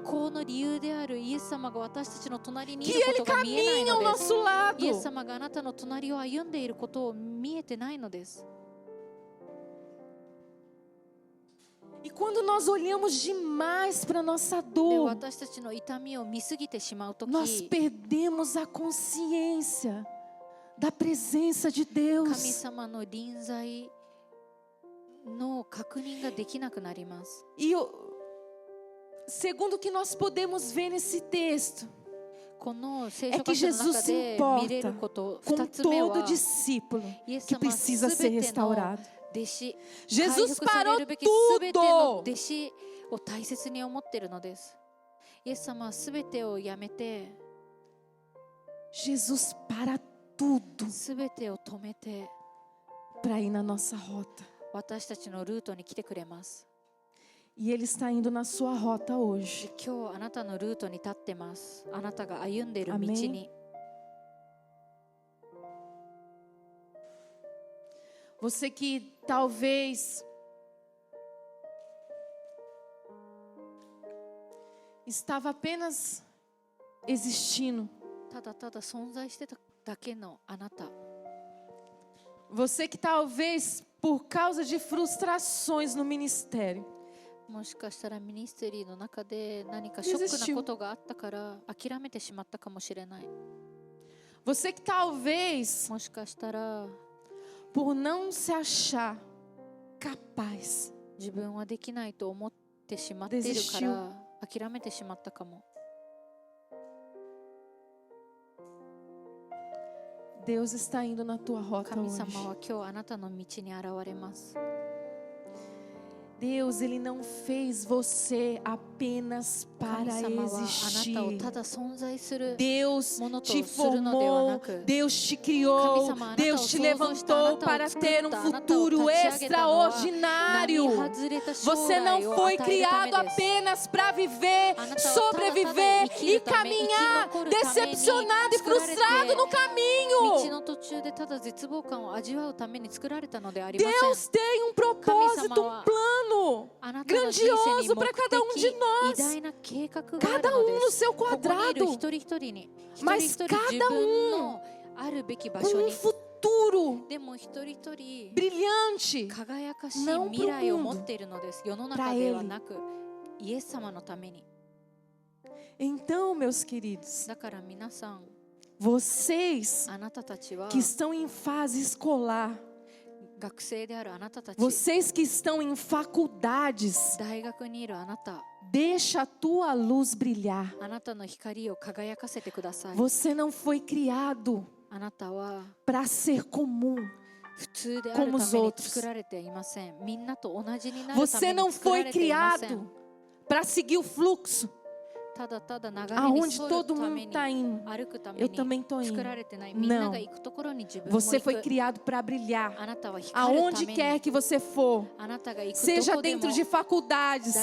Que Ele caminha ao nosso lado. E quando nós olhamos demais para a nossa dor, nós perdemos a consciência da presença de Deus. E segundo o que nós podemos ver nesse texto, é que Jesus se importa com todo discípulo que precisa ser restaurado. Jesus parou tudo. Jesus para tudo para ir na nossa rota. E Ele está indo na sua rota hoje. Amém? Você que talvez estava apenas existindo. Você que talvez por causa de frustrações no ministério, もしかしたらミニステリーの中で何かショックなことがあったから諦めてしまったかもしれない。 Você que talvez もしかしたら por não se achar capaz 自分はできないと思ってしまっているから諦めてしまったかも。 Deus está indo na tua rota 神 hoje. 様は今日あなたの道に現れます。 Deus, Ele não fez você apenas para existir. Deus te formou, Deus te criou, Deus te levantou para ter um futuro extraordinário. Você não foi criado apenas para viver, sobreviver e caminhar decepcionado e frustrado no caminho. Deus tem um propósito, um plano grandioso para cada um de nós. Cada um no seu quadrado, mas cada um com um futuro brilhante, não para o mundo, para Ele. Então, meus queridos, vocês que estão em fase escolar, vocês que estão em faculdades, deixa a tua luz brilhar. Você não foi criado para ser comum como os outros. Você não foi criado para seguir o fluxo. Aonde todo mundo está indo, eu também estou indo. Não. Você foi criado para brilhar. Aonde quer que você for, seja dentro de faculdades,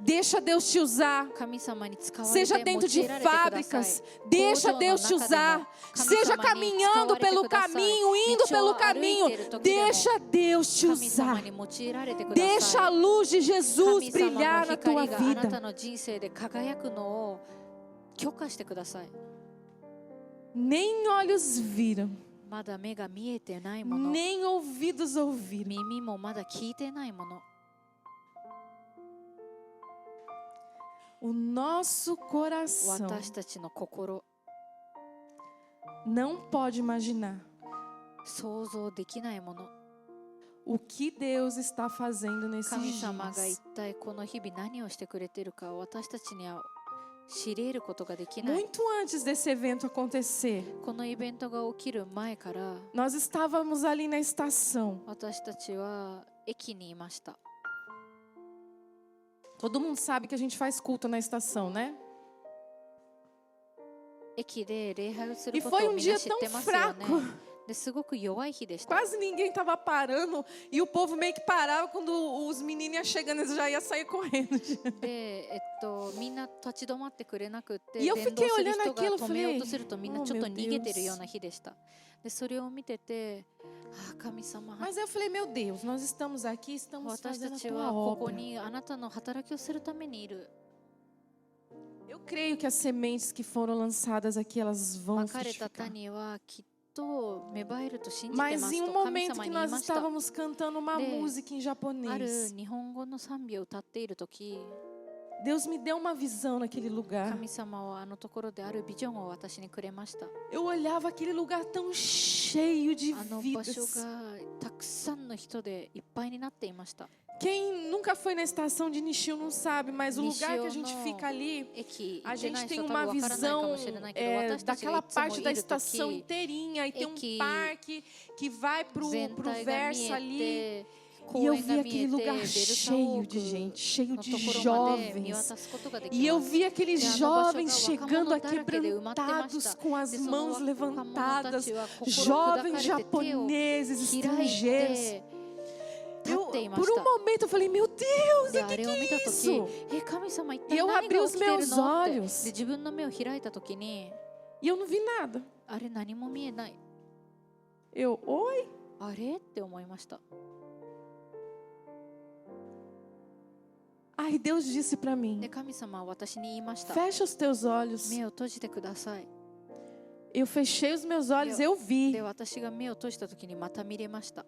deixa Deus te usar. Seja dentro de fábricas, deixa Deus te usar. Seja caminhando pelo caminho, indo pelo caminho, deixa Deus te usar. Deixa a luz de Jesus brilhar na tua vida. Nem olhos viram, まだ目が見えてないもの、 nem ouvidos ouviram. 耳もまだ聞いてないもの、 O nosso coração 私たちの心、 não pode imaginar 想像できないもの、 o que Deus está fazendo nesses 神様が dias. 一体この日々何をしてくれているか、私たちには知り得ることができない。 Muito antes desse evento acontecer, このイベントが起きる前から、 nós estávamos ali na estação. 私たちは駅にいました。 Todo mundo sabe que a gente faz culto na estação, né? 駅で礼拝をする E こ foi とを um みんな dia 知っ tão てますよね。 fraco. ですごく弱い日でした。 Quase ninguém estava parando e o povo meio que parava quando os meninos iam chegando, eles já iam sair correndo. で、みんな立ち止まってくれなくって、 E eu 伝道 fiquei する olhando 人が aquilo, 止めようと falei, するとみんな oh ちょっと meu 逃げてるよう Deus. な日でした。で、それを見てて、ああ、神様、 Mas eu falei, meu Deus, nós estamos aqui, estamos 私た fazendo a ち tua はここ obra. にあなたの働きをするためにいる。 Eu creio que as sementes que foram lançadas aqui, elas vão まかれた frutificar. 種はきっと芽生えると信じてま Mas す em と um 神 momento 様 que に言い nós ました。 estávamos cantando uma De- música em ある japonês, 日本語の賛美を歌っているとき、 Deus me deu uma visão naquele lugar. 神様はあのところであるビジョンを私にくれました。 Eu olhava aquele lugar tão cheio de あの場所 vidas. がたくさんの人でいっぱいになっていました。 Quem nunca foi na estação de Nishio não sabe, mas o lugar que a gente Nishio fica ali, 駅 a 行ってな gente い tem 人多 uma 分わからないか visão もしれないけど、私たちが daquela いつも parte い da ると estação き、 inteirinha e tem um Eki- parque que vai pro 全体が見 verso え ali. て、 E 公 eu 園 vi が見 aquele えて、ベル lugar サオ cheio ー de ク gente, cheio の de ところまで見 jovens. 渡すことができ E eu ます。 vi aqueles E a jovens nossa chegando wakamanon aquebrantados darakede com as umatte mãos mashita. levantadas, De sono wakamanon jovens tachi wa kokoro japoneses, 開い estrangeiros. て立っていま Por し um た。 momento eu falei, meu Deus, で、 o あ que れ que を見た é とき、 isso? 神様一 E 体 eu 何 abri が os 起きてる meus のって。で、 olhos 自分の目を開いたときに、 e eu não vi nada. あれ何も見えない。 Eu, oi? あれって思いました。 Aí Deus disse para で、 mim, 神様は私に言いました。 fecha os teus olhos. 目を閉じてください。 Eu fechei os meus olhos, eu vi. で、私が目を閉じたときにまた見れました。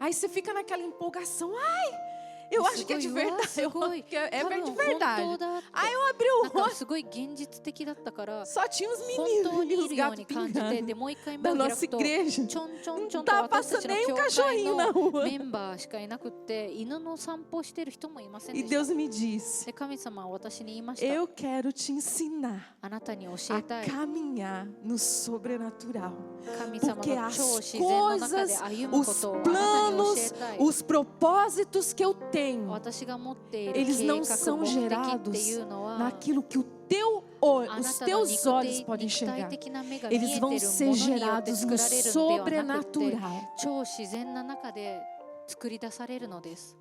Aí você fica naquela empolgação. Ai, eu acho que é de verdade. すごい。 É 多分 de 本 verdade. 当だって。 Aí eu abri な o んか rosto, すごい現実的だったから、 só tinha os 本 meninos 当 e にい os るよう gatos に感じて、 pingando でもう一回目 da を開 nossa くと、 igreja. ちょんちょんちょ Não んと tava 私た passando ちの nem um 教会 cachorrinho na の rua. メンバーしかいなくって、犬の散歩してる人もいません E でした。 Deus me disse, で、神様は私に言いました。 eu quero te ensinar あなたに教 a えたい。 caminhar no sobrenatural. 神様 Porque の as 超自然の中で coisas, 歩むこ os とをあなたに教 planos, えたい。 os propósitos que eu tenho, 私が持っている eles 計 não 画 são 目的って gerados いうのは、 naquilo que os teus olhos podem 肉体 enxergar. 的な目が見え Eles ている vão も ser のによって gerados 作 no られるのではなくて、 sobrenatural. 超自然な中で作り出されるのです。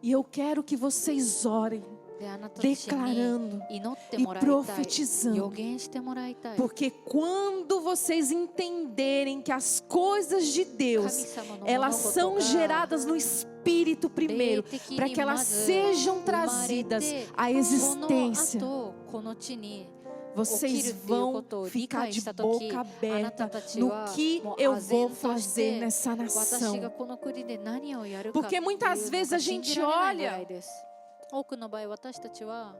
E eu quero que vocês orem, で、あなたたちに declarando 祈って e もらいたい。 profetizando. 予言してもらいたい。 Porque quando vocês entenderem que as coisas de 神 Deus, 様の物 elas 事 são が geradas no Espírito 霊 primeiro, 的 para に que ま elas ず sejam 生まれ trazidas て、 à その existência. 後この地に Vocês vão ficar de boca aberta no que eu vou fazer nessa 私が nação. この国で何をやるかって Porque いう muitas の vezes が a 信じ gente られないぐら olha, いです。多くの場合私たちは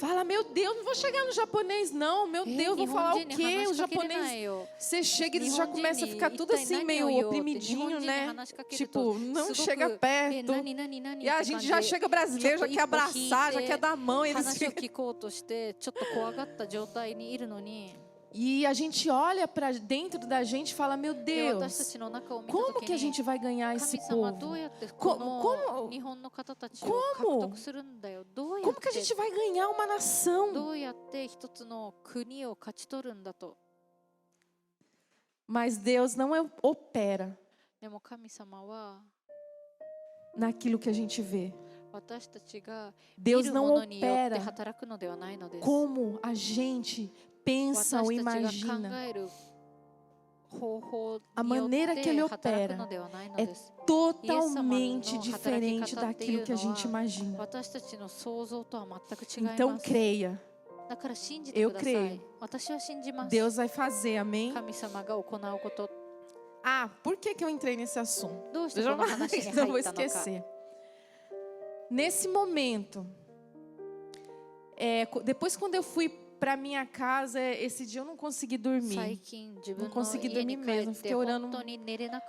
fala, meu Deus, não vou chegar no japonês não, meu Deus, vou 日 falar 本 o 人に quê? 話 O しかけれない japonês, よ。 você chega e eles 日 já 本人 começam a に ficar 一 tudo 体 assim 何 meio を言おうって日 oprimidinho, 本人に né? 話しかける Tipo, と não すご chega く perto. 何何何 E っ a て gente 感じ já で chega brasileiro, já quer abraçar, já quer dar mão. Eles 話を ficam... 聞こうとしてちょっと怖がった状態にいるのに E a gente olha para dentro da gente e fala, meu で私た Deus, ちの中を見た como 時 que a に gente vai ganhar 神 esse 様ど povo? うやってこ Como の日本の方たちを獲得するんだよ。どうや Como っ que a て gente vai ganhar uma nação? どうやって一つの国を勝ち取るんだと。 Mas Deus não opera でも神様は naquilo que a gente vê. 私たちが見 Deus る não ものによって opera 働くのではないのです。 como a gente pensa ou 私たちが考 imagina. える方法 A によっ maneira que ele て働く opera のではないの é です。 totalmente diferente daquilo que a gente imagina. 私たちの想像とは全く違い Então ます。 creia, Eu creio. Deus vai fazer, amém? Ah, por que eu entrei nesse assunto? Eu não vou esquecer. Nesse momento, depois quando eu fui para minha casa, esse dia eu não consegui dormir. Não consegui dormir mesmo. Fiquei orando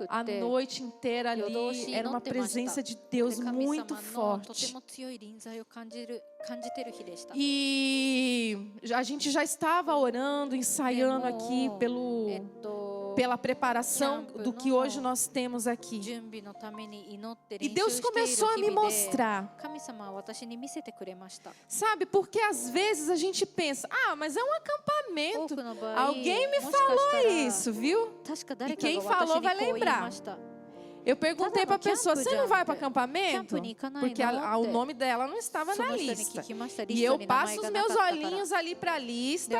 a noite inteira ali. Era uma presença de Deus muito forte. E a gente já estava orando, ensaiando aqui pela preparação do que hoje nós temos aqui. E Deus começou a me mostrar. Sabe, porque às vezes a gente pensa, mas é um acampamento. Alguém me falou isso, viu? E quem falou vai lembrar. Eu perguntei para a pessoa, você não vai para acampamento? Porque o nome dela não estava na lista. E eu passo os meus olhinhos ali para a lista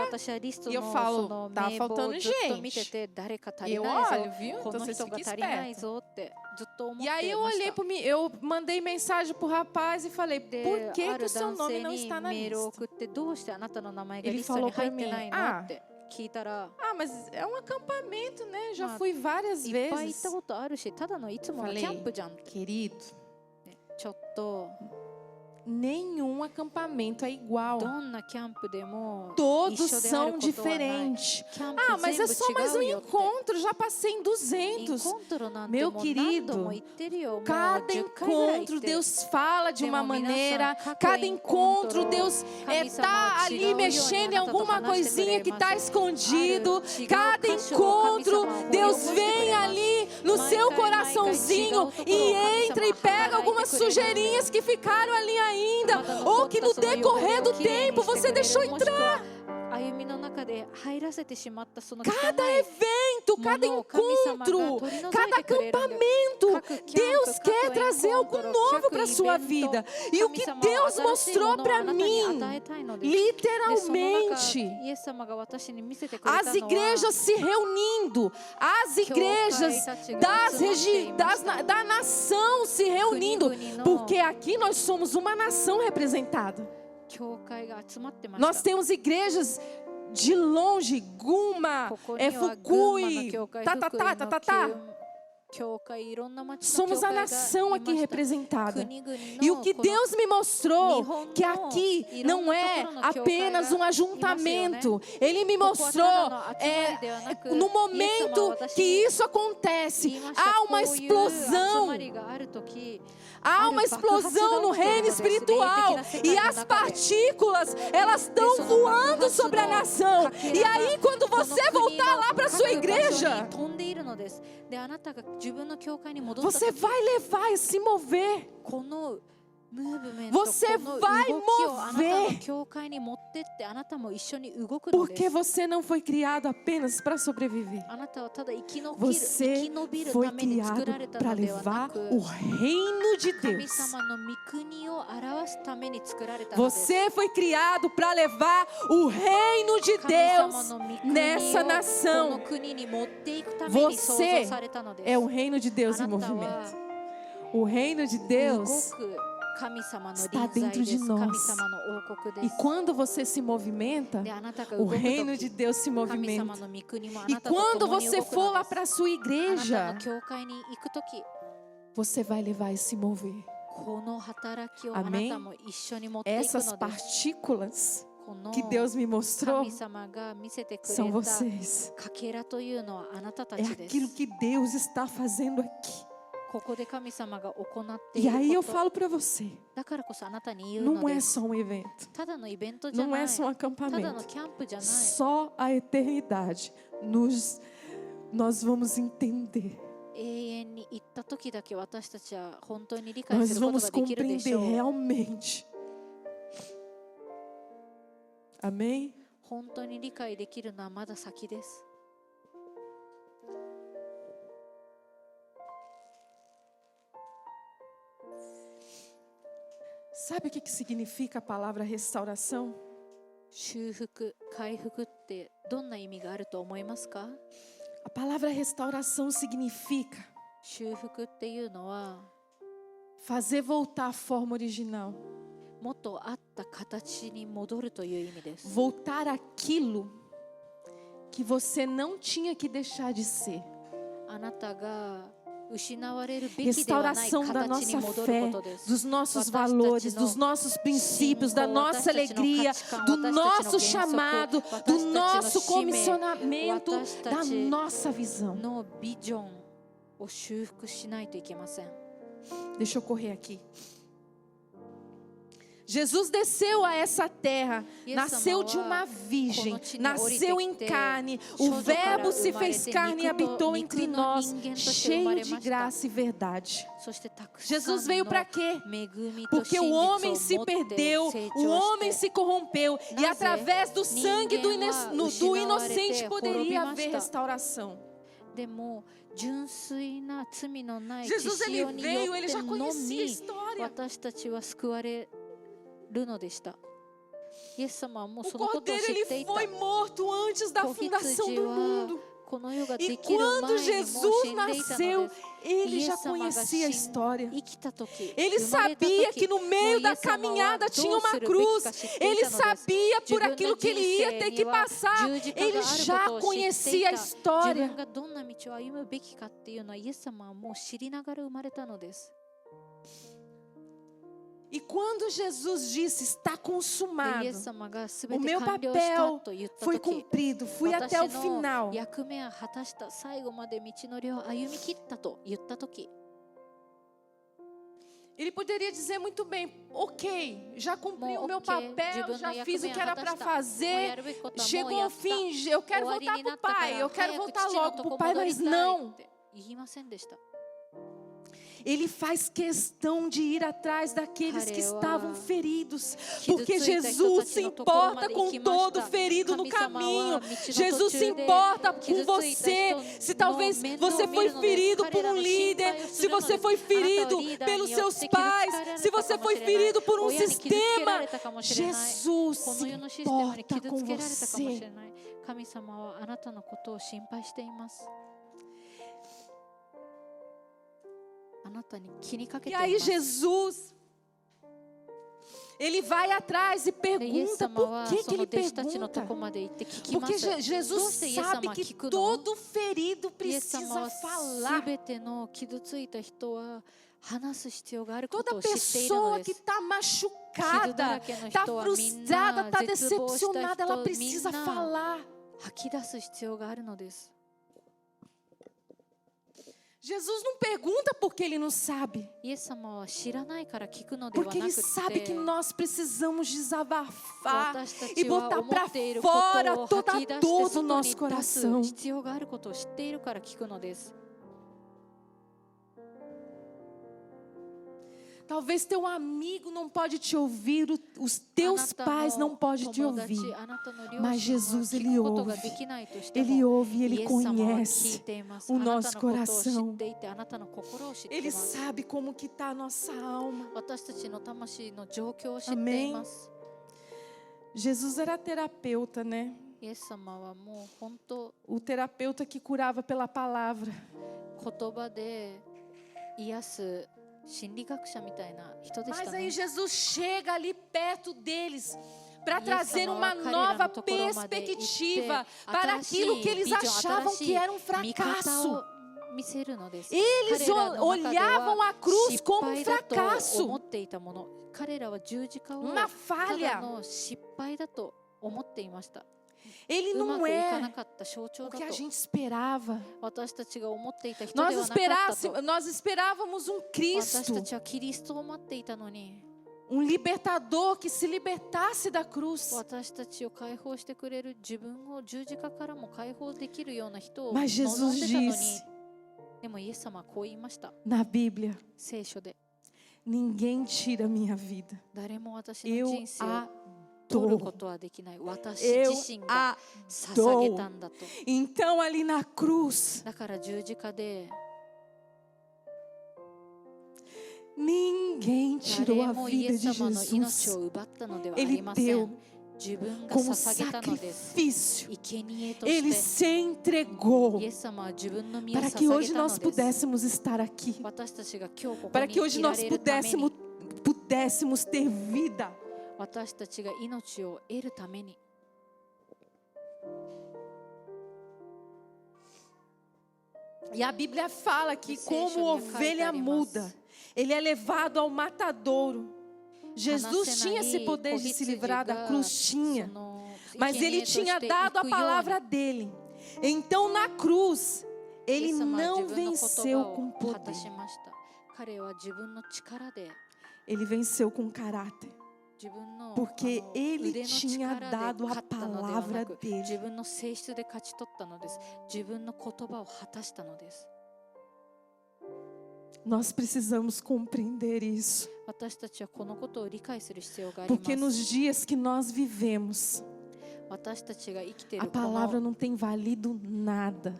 e eu falo, tá faltando gente. E eu olho, viu? Então vocês fiquem espertos. E aí eu olhei para mim, eu mandei mensagem pro rapaz e falei, por que o seu nome não está na lista? Ele falou para mim, mas é um acampamento, né? Já fui várias vezes. Falei, querido, nenhum acampamento é igual. Todos são diferentes. Mas é só mais um encontro, já passei em 200. Meu querido, cada encontro Deus fala de uma maneira, cada encontro Deus está ali mexendo em alguma coisinha que está escondido. Cada encontro Deus vem ali no seu coraçãozinho e entra e pega algumas sujeirinhas que ficaram ali ainda, ou que no decorrer do tempo você deixou entrar. Cada evento, cada encontro, cada acampamento, Deus quer trazer algo novo para a sua vida. E o que Deus mostrou para mim, literalmente, as igrejas se reunindo, as igrejas da nação se reunindo, porque aqui nós somos uma nação representada. Nós temos igrejas de longe, Guma, Fukui, Somos a nação aqui representada. E o que Deus me mostrou, que aqui não é apenas um ajuntamento. Ele me mostrou, no momento que isso acontece, há uma explosão. Há uma explosão no reino espiritual. E as partículas, elas estão voando sobre a nação. E aí, quando você voltar lá para a sua igreja, você vai levar e se mover. Você vai mover. Porque você não foi criado apenas para sobreviver. Você foi criado para levar o reino de Deus. Você foi criado para levar o reino de Deus nessa nação. Você é o reino de Deus em movimento. O reino de Deus está dentro de nós. E quando você se movimenta, o reino de Deus se movimenta. E quando você for lá para a sua igreja, você vai levar e se mover. Amém? Essas partículas que Deus me mostrou são vocês. É aquilo que Deus está fazendo aqui. E aí eu falo para você, não é só um evento, não é só um acampamento, só a eternidade nós vamos entender. Nós vamos compreender realmente. Amém? Sabe o que significa a palavra restauração? A palavra restauração significa fazer voltar à forma original. Voltar àquilo que você não tinha que deixar de ser. Restauração da nossa fé, dos nossos valores, dos nossos princípios, da nossa alegria, do nosso chamado, do nosso comissionamento, da nossa visão. Deixa eu correr aqui. Jesus desceu a essa terra, nasceu de uma virgem, nasceu em carne, o Verbo se fez carne e habitou entre nós, cheio de graça e verdade. Jesus veio para quê? Porque o homem se perdeu, o homem se corrompeu, e através do sangue do inocente poderia haver restauração. Jesus, ele veio, ele já conhecia a história. O Cordeiro, ele foi morto antes da fundação do mundo. E quando Jesus nasceu, ele já conhecia a história. Ele sabia que no meio da caminhada tinha uma cruz. Ele sabia por aquilo que ele ia ter que passar. Ele já conhecia a história. E quando Jesus disse, está consumado, o meu papel foi cumprido, fui até o final. Ele poderia dizer muito bem, ok, já cumpri o meu papel, já fiz o que era para fazer, chegou ao fim, eu quero voltar para o Pai, eu quero voltar logo para o Pai, mas não. Ele faz questão de ir atrás daqueles que estavam feridos, porque Jesus se importa com todo ferido no caminho. Jesus se importa com você. Se talvez você foi ferido por um líder, se você foi ferido pelos seus pais, se você foi ferido por um sistema, Jesus se importa com você. E aí Jesus, ele vai atrás e pergunta, por que ele pergunta? Porque Jesus sabe que todo ferido precisa falar. Toda pessoa que está machucada, está frustrada, está decepcionada, ela precisa falar. Jesus não pergunta porque ele não sabe. Porque ele sabe que nós precisamos desabafar e botar para fora toda a dor do nosso coração. Talvez teu amigo não pode te ouvir, os teus pais não podem te ouvir, mas Jesus, Ele ouve e Ele conhece o nosso coração. Ele sabe como que está a nossa alma. Amém? Jesus era terapeuta, né? O terapeuta que curava pela palavra. Mas aí Jesus chega ali perto deles para trazer uma nova perspectiva para aquilo que eles achavam que era um fracasso. Eles olhavam a cruz como um fracasso, uma falha. Ele não é o que a gente esperava. Nós esperávamos um Cristo, um libertador que se libertasse da cruz. Mas Jesus disse na Bíblia: ninguém tira minha vida. Eu adoro. Então ali na cruz, ninguém tirou a vida de Jesus. Ele deu como sacrifício. Ele se entregou para que hoje nós pudéssemos estar aqui, para que hoje nós pudéssemos ter vida. 私たちが命を得るために。E a Bíblia fala que como ovelha muda, ele é levado ao matadouro. Jesus tinha esse poder de se livrar da cruz, tinha. Mas ele tinha dado a palavra dele. Então na cruz, ele não venceu com poder. Ele venceu com caráter. Porque ele tinha dado a palavra dele. Nós precisamos compreender isso. Porque nos dias que nós vivemos, a palavra não tem valido nada.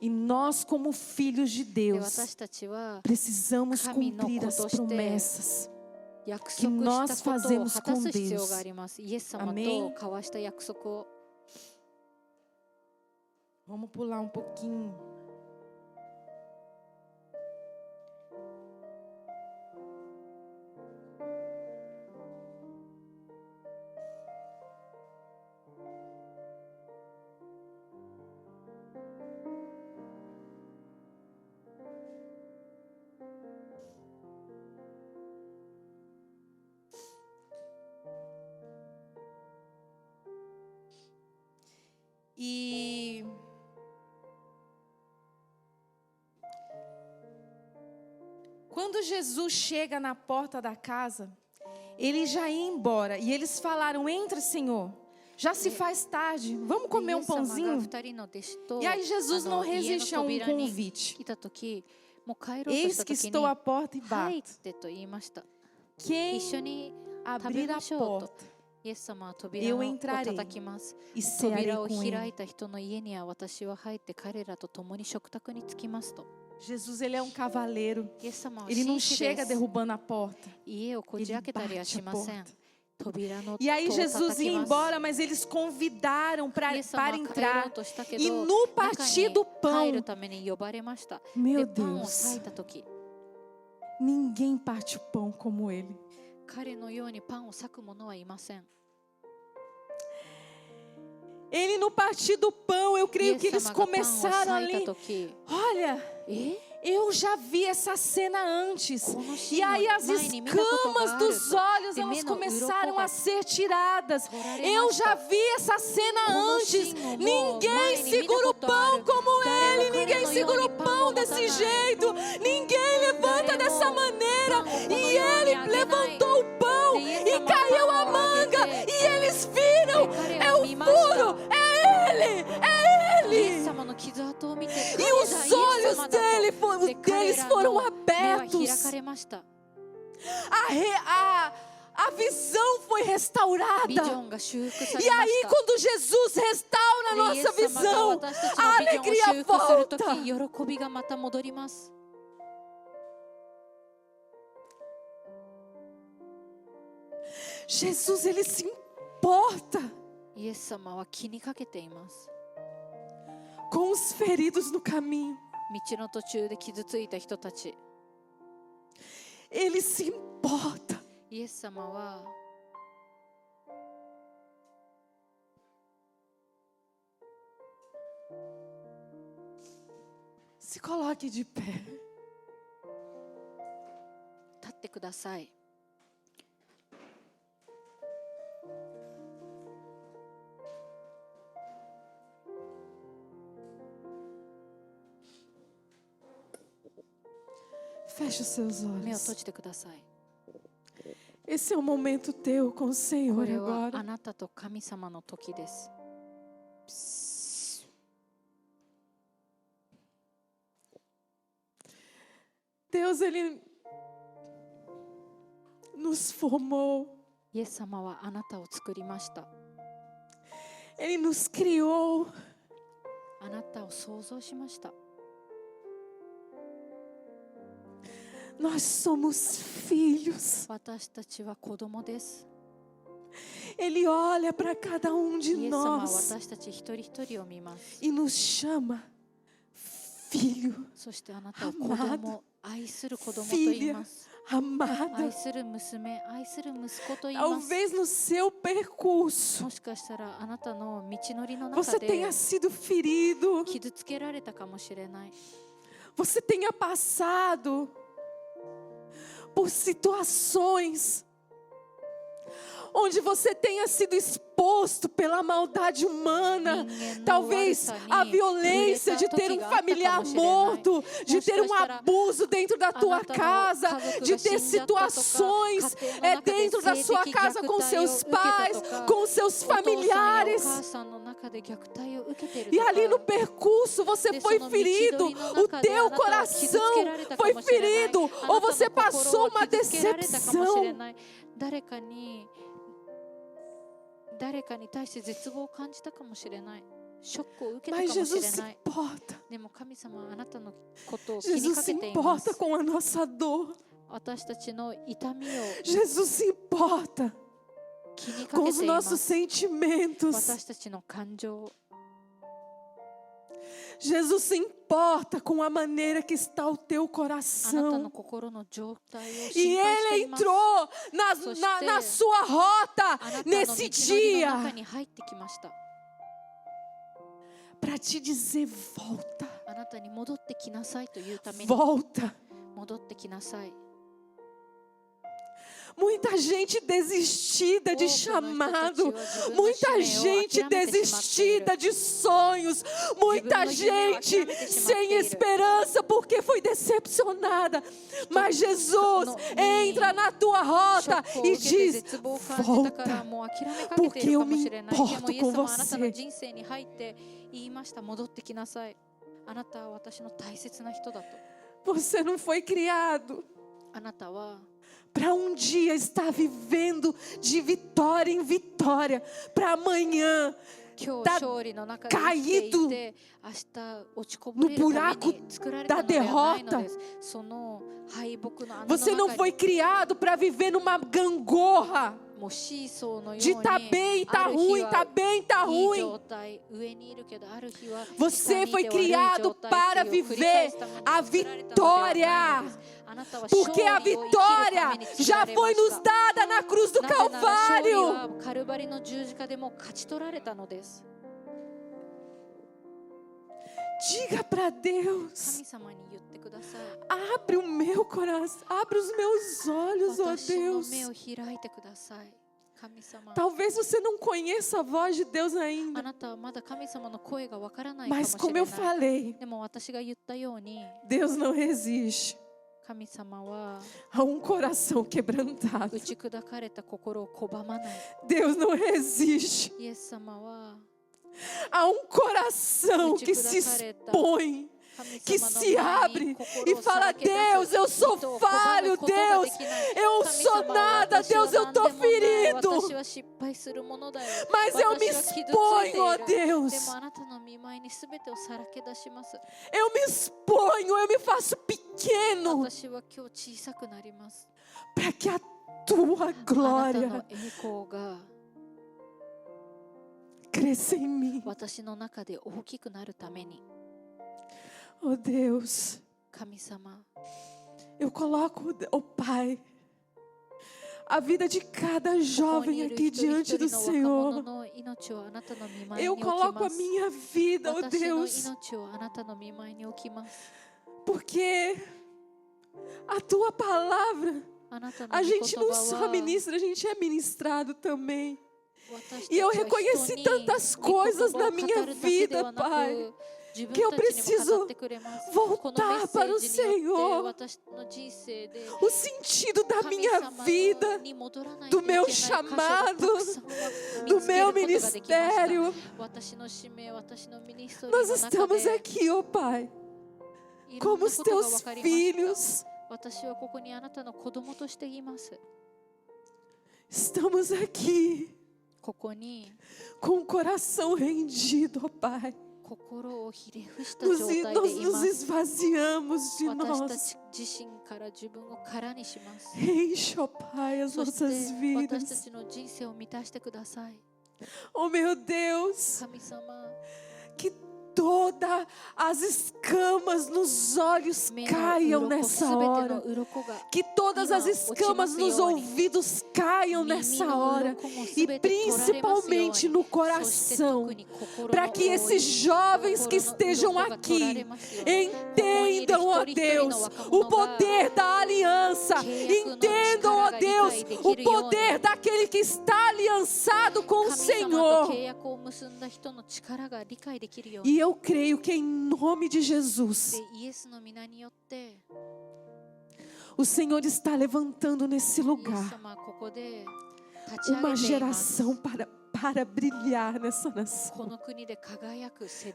E nós, como filhos de Deus, precisamos cumprir as promessas que nós fazemos com Deus. Amém? Vamos pular um pouquinho. E quando Jesus chega na porta da casa, ele já ia embora. E eles falaram: entra, Senhor, já se faz tarde, vamos comer um pãozinho. E aí Jesus não resiste a um convite. Eis que estou à porta e bato. Quem abrir a porta, eu entrarei e cearei com ele. Jesus, ele é um cavaleiro. Ele não chega derrubando a porta. Ele bate a porta. E aí Jesus ia embora, mas eles convidaram para entrar. E no partir do pão, meu Deus, ninguém parte o pão como ele. Ele no partir do pão, eu creio que eles começaram ali. Olha, eu já vi essa cena antes. E aí as escamas dos olhos, elas começaram a ser tiradas. Eu já vi essa cena antes. Ninguém segura o pão como ele. Ninguém segura o pão desse jeito. Ninguém levanta dessa maneira. E ele levantou o pão e caiu a manga. E eles viram, é o furo, é ele, é ele. E os olhos deles foram abertos. A visão foi restaurada. E aí quando Jesus restaura a nossa visão, a alegria volta. Jesus, ele se importa com os feridos no caminho. Ele se importa. Se coloque de pé. Feche os seus olhos. Esse é o momento teu com o Senhor agora. Deus, ele nos formou. Ele nos criou. Nós somos filhos. Ele olha para cada um de nós e nos chama filho, そしてあなたを子供、愛する子供と言います。 amada. 愛する娘、愛する息子と言います。 Talvez no seu percurso もしかしたらあなたの道のりの você 中で tenha sido ferido, 傷つけられたかもしれない。 você tenha passado por situações onde você tenha sido exposto pela maldade humana, talvez a violência de ter um familiar morto, de ter um abuso dentro da tua casa, de ter situações dentro da sua casa com seus pais, com seus familiares. E ali no percurso você foi ferido, o teu coração foi ferido, ou você passou uma decepção. 誰かに対して絶望を感じたかもしれない。ショックを受けたかもしれない。でも神様はあなたのことを気にかけています。私たちの痛みを Jesus se importa 気にか com け os ていま nossos す。 sentimentos. 私たちの感情。 Jesus se importa com a maneira que está o teu あなた coração. の心の状態を E 心配して Ele います。 entrou na sua rota あなたの nesse 道のりの dia 中に入ってきました。 para te dizer: volta, あなたに戻ってきなさいというために volta. 戻ってきなさい。 Muita gente desistida de chamado, muita gente desistida de sonhos, muita gente sem esperança porque foi decepcionada. Mas Jesus entra na tua rota e diz: volta, porque eu me importo com você. 言いました。戻ってきなさい。あなたは私の大切な人だと。 Você não foi criado あなたは para dia estar vivendo de vitória em vitória, para amanhã estar caído no buraco da derrota. Você não foi criado para viver numa gangorra de tá bem, tá ruim, tá bem, tá ruim. Você foi criado para viver a vitória. Porque a vitória já foi nos dada na cruz do Calvário. Diga para Deus: abre o meu coração, abre os meus olhos, ó Deus. Talvez você não conheça a voz de Deus ainda. Mas como eu falei, Deus não resiste a um coração quebrantado. Deus não resiste a um coração que se expõe, que se abre e fala: Deus, eu sou falho, Deus, eu sou nada, Deus, eu estou ferido, mas eu me exponho, ó Deus, eu me exponho, eu me faço pequeno, para que a tua glória cresça em mim. Oh Deus, eu coloco, oh Pai, a vida de cada jovem aqui diante do Senhor. Eu coloco a minha vida, oh Deus, porque a tua palavra, a gente não só ministra, a gente é ministrado também. E eu reconheci tantas coisas na minha vida, Pai, que eu preciso voltar para o Senhor. O sentido da minha vida, do meu chamado, do meu ministério. Nós estamos aqui, ó Pai, como os teus filhos. Estamos aqui com o coração rendido, ó Pai. Nós nos esvaziamos de nós. Enche, ó Pai, as nossas vidas. Oh meu Deus, que todas as escamas nos olhos caiam nessa hora. Que todas as escamas nos ouvidos caiam nessa hora. E principalmente no coração. Para que esses jovens que estejam aqui entendam, ó Deus, o poder da aliança. Entendam, ó Deus, o poder daquele que está aliançado com o Senhor. E eu creio que em nome de Jesus, o Senhor está levantando nesse lugar uma geração para brilhar nessa nação.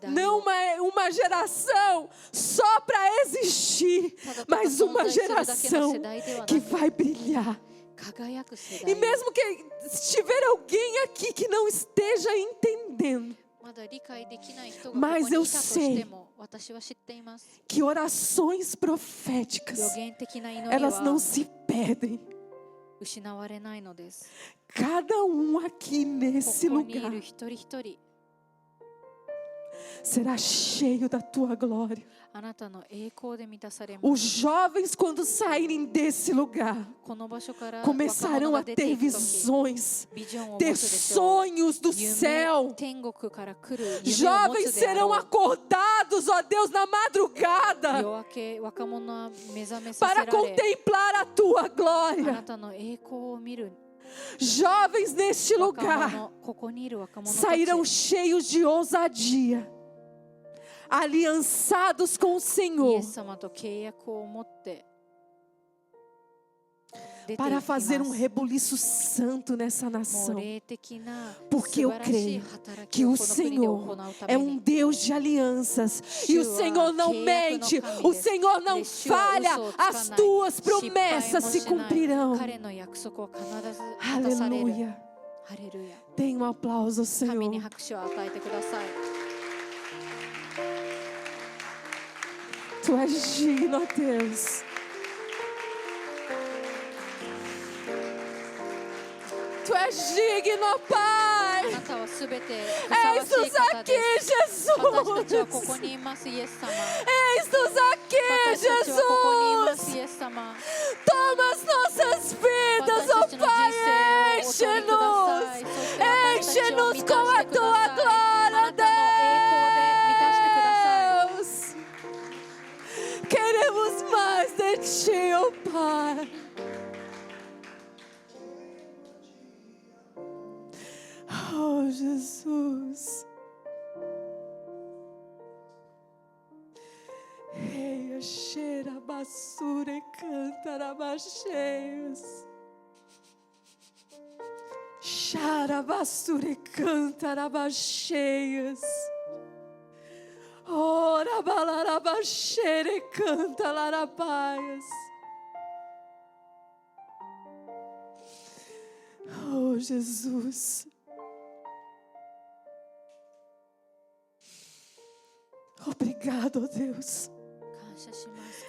Não é uma geração só para existir, mas uma geração que vai brilhar. E mesmo que estiver alguém aqui que não esteja entendendo, mas eu sei que orações proféticas, elas não se perdem. Cada um aqui nesse lugar será cheio da tua glória. Os jovens, quando saírem desse lugar, começarão a ter visões, ter sonhos do céu. Jovens serão acordados, ó Deus, na madrugada, para contemplar a tua glória. Jovens neste lugar sairão cheios de ousadia, aliançados com o Senhor, para fazer um rebuliço santo nessa nação. Porque eu creio que o Senhor é um Deus de alianças. E o Senhor não mente, o Senhor não falha. As tuas promessas se cumprirão. Aleluia. Dê um aplauso ao Senhor. Tu és digno, ó Deus. Tu és digno, ó Pai. Eis-nos aqui, Jesus. Eis-nos aqui, Jesus. Toma as nossas vidas, ó Pai. Enche-nos. Enche-nos com a tua glória, Deus. Queremos mais de ti, ó Pai. Oh, Jesus. Ei, cheira basura e canta abacheios. Chara basura e canta abacheios. Ora balarabaxeira e canta larabaias. Oh, Jesus. Obrigado, Deus.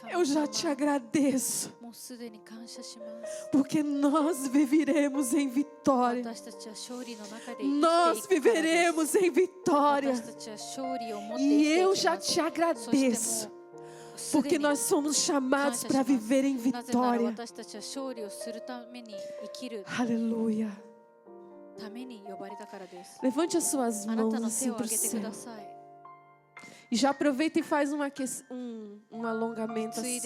Eu já te agradeço, porque nós viveremos em vitória. Nós viveremos em vitória. E eu já te agradeço, porque nós somos chamados para viver em vitória. Aleluia. Levante as suas mãos assim para o céu. E já aproveita e faz um alongamento assim.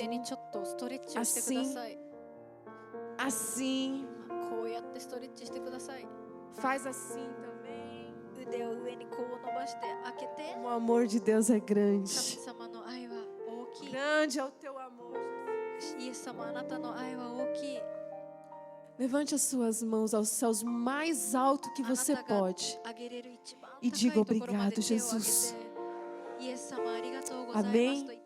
Assim. Faz assim também. O amor de Deus é grande. Grande é o teu amor. Levante as suas mãos aos céus mais alto que você pode. E diga obrigado, Jesus. Amém.